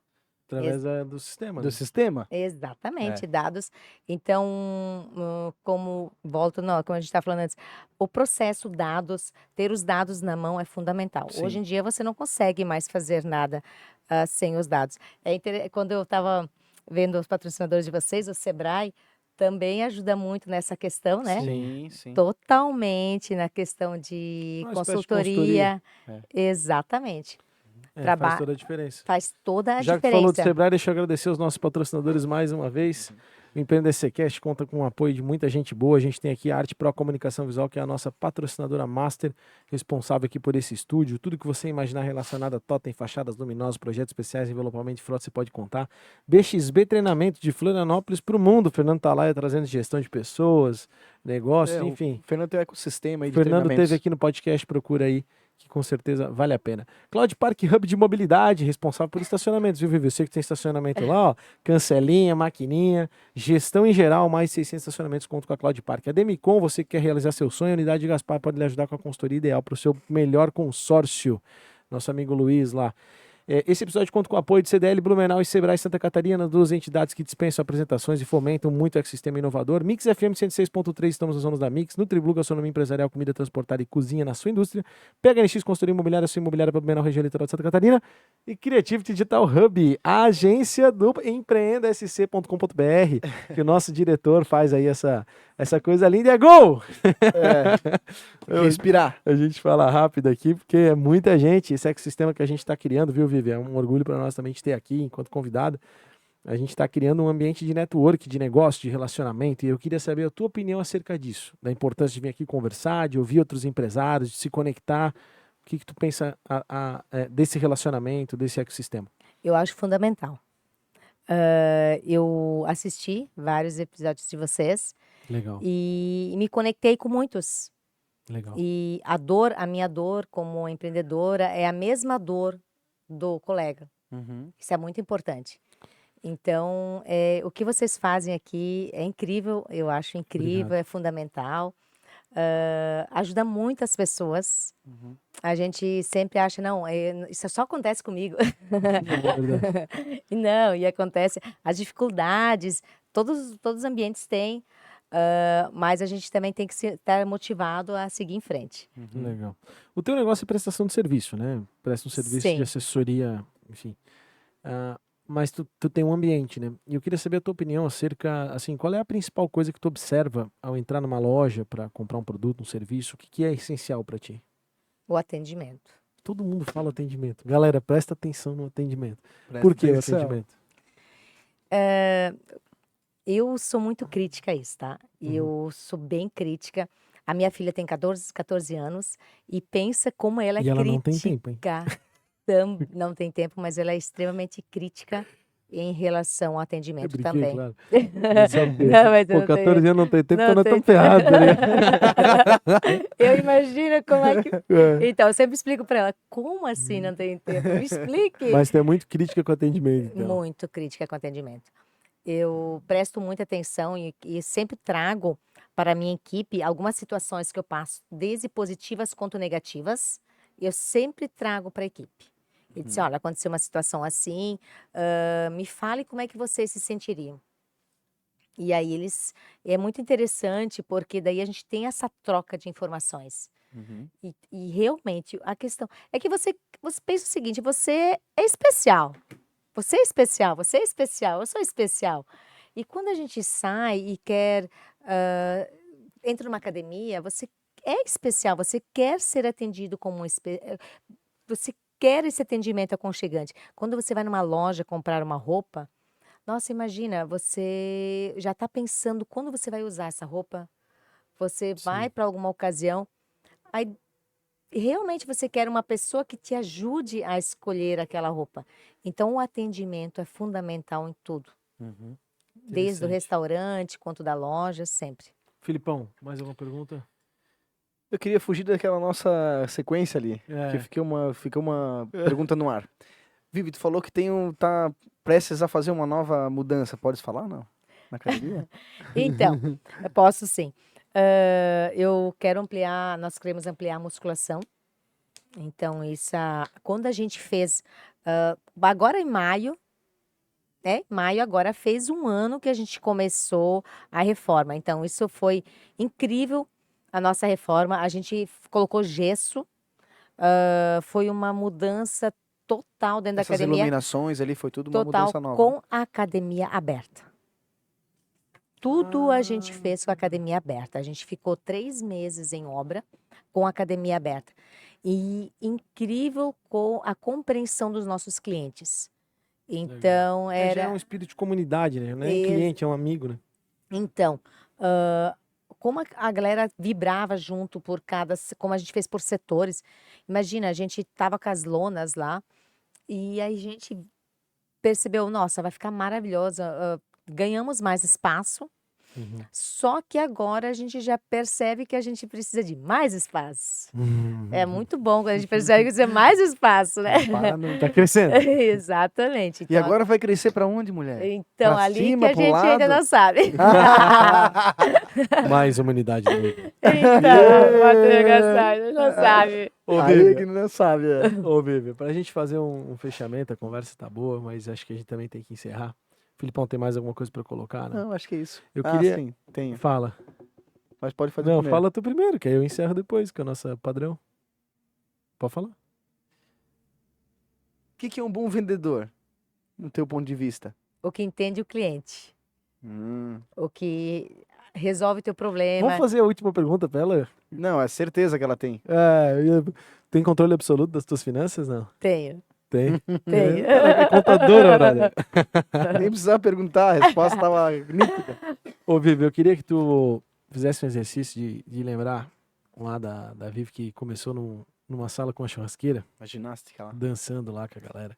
Através do sistema. Do né? sistema. Exatamente, dados. Então, como a gente está falando antes, o processo dados, ter os dados na mão é fundamental. Sim. Hoje em dia você não consegue mais fazer nada sem os dados. Quando eu estava vendo os patrocinadores de vocês, o Sebrae também ajuda muito nessa questão, né? Sim. Totalmente na questão de Uma espécie de consultoria. consultoria. Exatamente. Faz toda a diferença. Faz toda a Já diferença. que falou do Sebrae, deixa eu agradecer os nossos patrocinadores mais uma vez. O Empreender Cast conta com o apoio de muita gente boa. A gente tem aqui a Arte Pro Comunicação Visual, que é a nossa patrocinadora master, responsável aqui por esse estúdio. Tudo que você imaginar relacionado a totem, fachadas luminosas, projetos especiais, envelopamento de frota, você pode contar. BXB Treinamento de Florianópolis para o mundo. Fernando Talaia trazendo gestão de pessoas, negócios, enfim. O Fernando tem um ecossistema aí de Fernando treinamentos. teve aqui no podcast, procura aí, que com certeza vale a pena. Cloud Park Hub de mobilidade, responsável por estacionamentos, viu, Vivi? Você que tem estacionamento lá, ó, cancelinha, maquininha, gestão em geral, mais de 600 estacionamentos, conto com a Cloud Park. A Demicon, você que quer realizar seu sonho, a Unidade de Gaspar pode lhe ajudar com a consultoria ideal para o seu melhor consórcio. Nosso amigo Luiz lá. Esse episódio conta com o apoio de CDL Blumenau e Sebrae Santa Catarina, duas entidades que dispensam apresentações e fomentam muito o ecossistema inovador. Mix FM 106.3, estamos nas zonas da Mix. Nutriblu, gastronomia empresarial, comida transportada e cozinha na sua indústria. PHNX, consultoria imobiliária, sua imobiliária para Blumenau, região litoral de Santa Catarina. E Creativity Digital Hub, a agência do empreendasc.com.br, que o nosso diretor faz aí essa coisa linda. E é gol! Respirar. A gente fala rápido aqui, porque é muita gente, esse ecossistema que a gente está criando, viu, Vivi? É um orgulho para nós também te ter aqui enquanto convidado. A gente está criando um ambiente de network, de negócio, de relacionamento, e eu queria saber a tua opinião acerca disso, da importância de vir aqui conversar, de ouvir outros empresários, de se conectar. O que tu pensa desse relacionamento, desse ecossistema? Eu acho fundamental. Eu assisti vários episódios de vocês. Legal. E me conectei com muitos. Legal. E a minha dor como empreendedora é a mesma dor do colega. Uhum. Isso é muito importante. Então, o que vocês fazem aqui é incrível, eu acho incrível, Obrigado. é fundamental. Ajuda muitas pessoas. Uhum. A gente sempre acha, não, isso só acontece comigo. É verdade. E não, e acontece. As dificuldades, todos os ambientes têm, mas a gente também tem que estar motivado a seguir em frente. Uhum. Legal. O teu negócio é prestação de serviço, né? Presta um serviço de Sim. assessoria, enfim. Mas tu tem um ambiente, né? E eu queria saber a tua opinião acerca, assim, qual é a principal coisa que tu observa ao entrar numa loja para comprar um produto, um serviço? O que que é essencial para ti? O atendimento. Todo mundo fala atendimento. Galera, presta atenção no atendimento. Presta Por que o atenção. atendimento? Eu sou muito crítica a isso, tá? Eu sou bem crítica. A minha filha tem 14 anos e pensa como ela é E ela não tem tempo, hein? crítica. Não tem tempo, mas ela é extremamente crítica em relação ao Eu atendimento brinquei, também. claro. Mas sabe o quê? Não, mas eu Pô, não tenho. 14 anos não tem tempo, Não então nós tem estamos ferrados, né? Eu imagino como é que. É. Então, eu sempre explico para ela: como assim não tem tempo? Me explique. Mas tu é muito crítica com o atendimento, então. Muito crítica com atendimento. Eu presto muita atenção e sempre trago para a minha equipe algumas situações que eu passo, desde positivas quanto negativas, eu sempre trago para a equipe. E disse, olha, aconteceu uma situação assim, me fale como é que vocês se sentiriam. E aí é muito interessante porque daí a gente tem essa troca de informações. Uhum. E realmente a questão é que você pensa o seguinte, você é especial. Você é especial, você é especial, eu sou especial. E quando a gente sai e entra numa academia, você é especial, você quer ser atendido como você quer esse atendimento aconchegante. Quando você vai numa loja comprar uma roupa, nossa, imagina, você já está pensando quando você vai usar essa roupa, você vai Sim. para alguma ocasião, aí realmente você quer uma pessoa que te ajude a escolher aquela roupa. Então, o atendimento é fundamental em tudo, Uhum. desde o Interessante. restaurante quanto da loja, sempre. Filipão, mais alguma pergunta? Eu queria fugir daquela nossa sequência ali, É. porque fica uma pergunta no ar. Vivi, tu falou que tá prestes a fazer uma nova mudança, pode falar, não? Na academia? Então, eu posso sim. Eu quero ampliar, nós queremos ampliar a musculação. Então, quando a gente fez, agora em maio, né? Maio agora fez um ano que a gente começou a reforma. Então, isso foi incrível, a nossa reforma. A gente colocou gesso, foi uma mudança total dentro da Essas academia, iluminações ali, foi tudo uma total mudança nova. com a academia aberta. Tudo a gente fez com a academia aberta. A gente ficou 3 meses em obra com a academia aberta. E incrível com a compreensão dos nossos clientes. Então, Já é um espírito de comunidade, né? Não é um Ex- cliente, é um amigo, né? Então, como a galera vibrava junto como a gente fez por setores. Imagina, a gente tava com as lonas lá e aí a gente percebeu, nossa, vai ficar maravilhosa. Ganhamos mais espaço, só que agora a gente já percebe que a gente precisa de mais espaço. É muito bom quando a gente percebe que precisa de mais espaço, né? Para não. Tá crescendo. Exatamente. E Então, agora vai crescer pra onde, mulher? então pra ali cima, que a pro gente ainda lado? não sabe. Mais humanidade no mundo. Então, o Rodrigo sabe, não sabe. Ô, Aí Vivi, que não sabe, é. ô, Vivi, pra gente fazer um fechamento, a conversa tá boa, mas acho que a gente também tem que encerrar. Filipão, tem mais alguma coisa pra colocar, né? Não, acho que é isso. Eu queria- sim, tenho. Fala. Mas pode fazer Não, primeiro. fala tu primeiro, que aí eu encerro depois, que é o nosso padrão. Pode falar? O que é um bom vendedor, no teu ponto de vista? O que entende o cliente, o que resolve o teu problema. Vamos fazer a última pergunta pra ela? Não, é certeza que ela tem. Tem controle absoluto das tuas finanças, não? Tenho. Tem. Tenho. Ela é contadora, brother. Nem precisava perguntar, a resposta estava nítida. Ô, Vivi, eu queria que tu fizesse um exercício de lembrar lá da Vivi, que começou numa sala com a churrasqueira, A ginástica lá. dançando lá com a galera,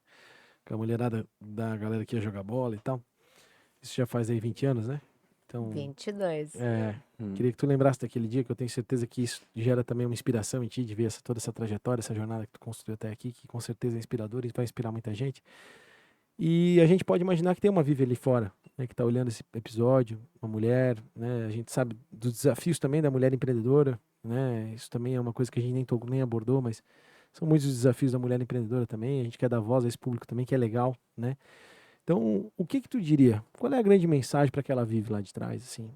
com a mulherada da galera que ia jogar bola e tal. Isso já faz aí 20 anos, né? Então, 22. queria que tu lembrasse daquele dia, que eu tenho certeza que isso gera também uma inspiração em ti, de ver toda essa trajetória, essa jornada que tu construiu até aqui, que com certeza é inspiradora e vai inspirar muita gente. E a gente pode imaginar que tem uma Vivi ali fora, né, que está olhando esse episódio, uma mulher, né, a gente sabe dos desafios também da mulher empreendedora, né, isso também é uma coisa que a gente nem abordou, mas são muitos os desafios da mulher empreendedora também, a gente quer dar voz a esse público também, que é legal, né. Então, o que tu diria? Qual é a grande mensagem para que ela vive lá de trás, assim,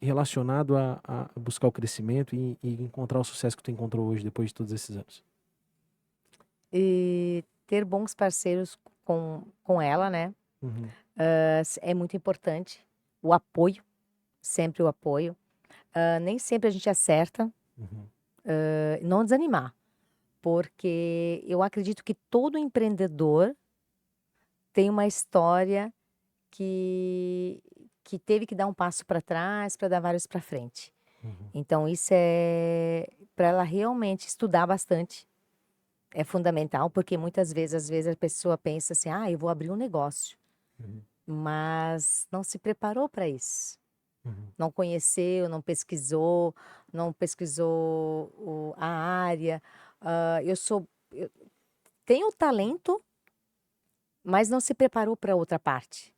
relacionado a buscar o crescimento e encontrar o sucesso que tu encontrou hoje, depois de todos esses anos? E ter bons parceiros com ela, né? Uhum. É muito importante. O apoio, sempre o apoio. Nem sempre a gente acerta. Uhum. Não desanimar, porque eu acredito que todo empreendedor tem uma história que teve que dar um passo para trás para dar vários para frente. Uhum. Então, isso é para ela realmente estudar bastante. É fundamental, porque muitas vezes, às vezes, a pessoa pensa assim, eu vou abrir um negócio. Uhum. Mas não se preparou para isso. Uhum. Não conheceu, não pesquisou a área. Eu tenho talento, mas não se preparou para outra parte.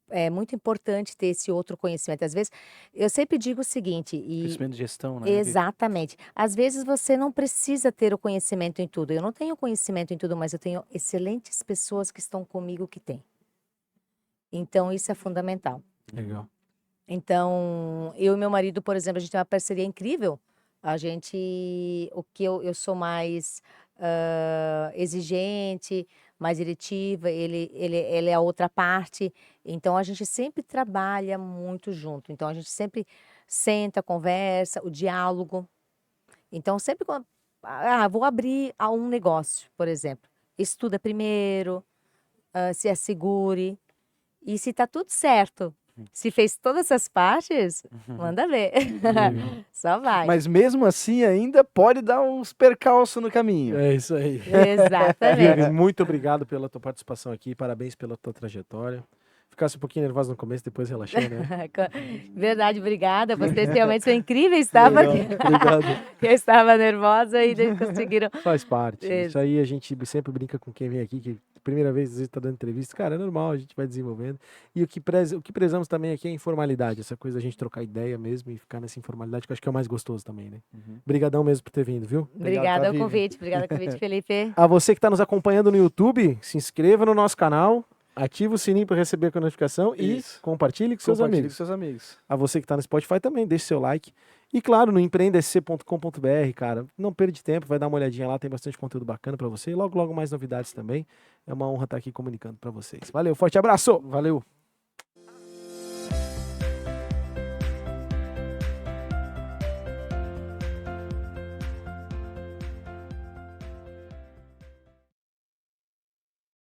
É muito importante ter esse outro conhecimento. Às vezes, eu sempre digo o seguinte... Conhecimento de gestão, né? Exatamente. Às vezes você não precisa ter o conhecimento em tudo. Eu não tenho conhecimento em tudo, mas eu tenho excelentes pessoas que estão comigo que têm. Então, isso é fundamental. Legal. Então, eu e meu marido, por exemplo, a gente tem uma parceria incrível. Eu sou mais exigente, mais diretiva, ele é a outra parte. Então, a gente sempre trabalha muito junto. Então, a gente sempre senta, conversa, o diálogo. Então, sempre quando... vou abrir um negócio, por exemplo. Estuda primeiro, se assegure. E se tá tudo certo, se fez todas essas partes, manda ver. Só vai. Mas mesmo assim, ainda pode dar uns percalços no caminho. É isso aí. Exatamente. Vivi, muito obrigado pela tua participação aqui, parabéns pela tua trajetória. Ficasse um pouquinho nervosa no começo, depois relaxou, né? Verdade, obrigada. Vocês realmente são incríveis, tá? Obrigado. Eu estava nervosa e eles conseguiram. Faz parte. Isso. Isso aí a gente sempre brinca com quem vem aqui, que primeira vez às vezes tá dando entrevista. Cara, é normal, a gente vai desenvolvendo. E o que prezamos também aqui é a informalidade, essa coisa da gente trocar ideia mesmo e ficar nessa informalidade, que eu acho que é o mais gostoso também, né? Obrigadão mesmo por ter vindo, viu? Obrigada ao convite, Felipe. A você que está nos acompanhando no YouTube, se inscreva no nosso canal, ative o sininho para receber a notificação e compartilhe com seus amigos. A você que está no Spotify também, deixe seu like. E claro, no empreendesc.com.br, cara, não perde tempo, vai dar uma olhadinha lá, tem bastante conteúdo bacana para você. E logo mais novidades também. É uma honra estar aqui comunicando para vocês. Valeu, forte abraço! Valeu!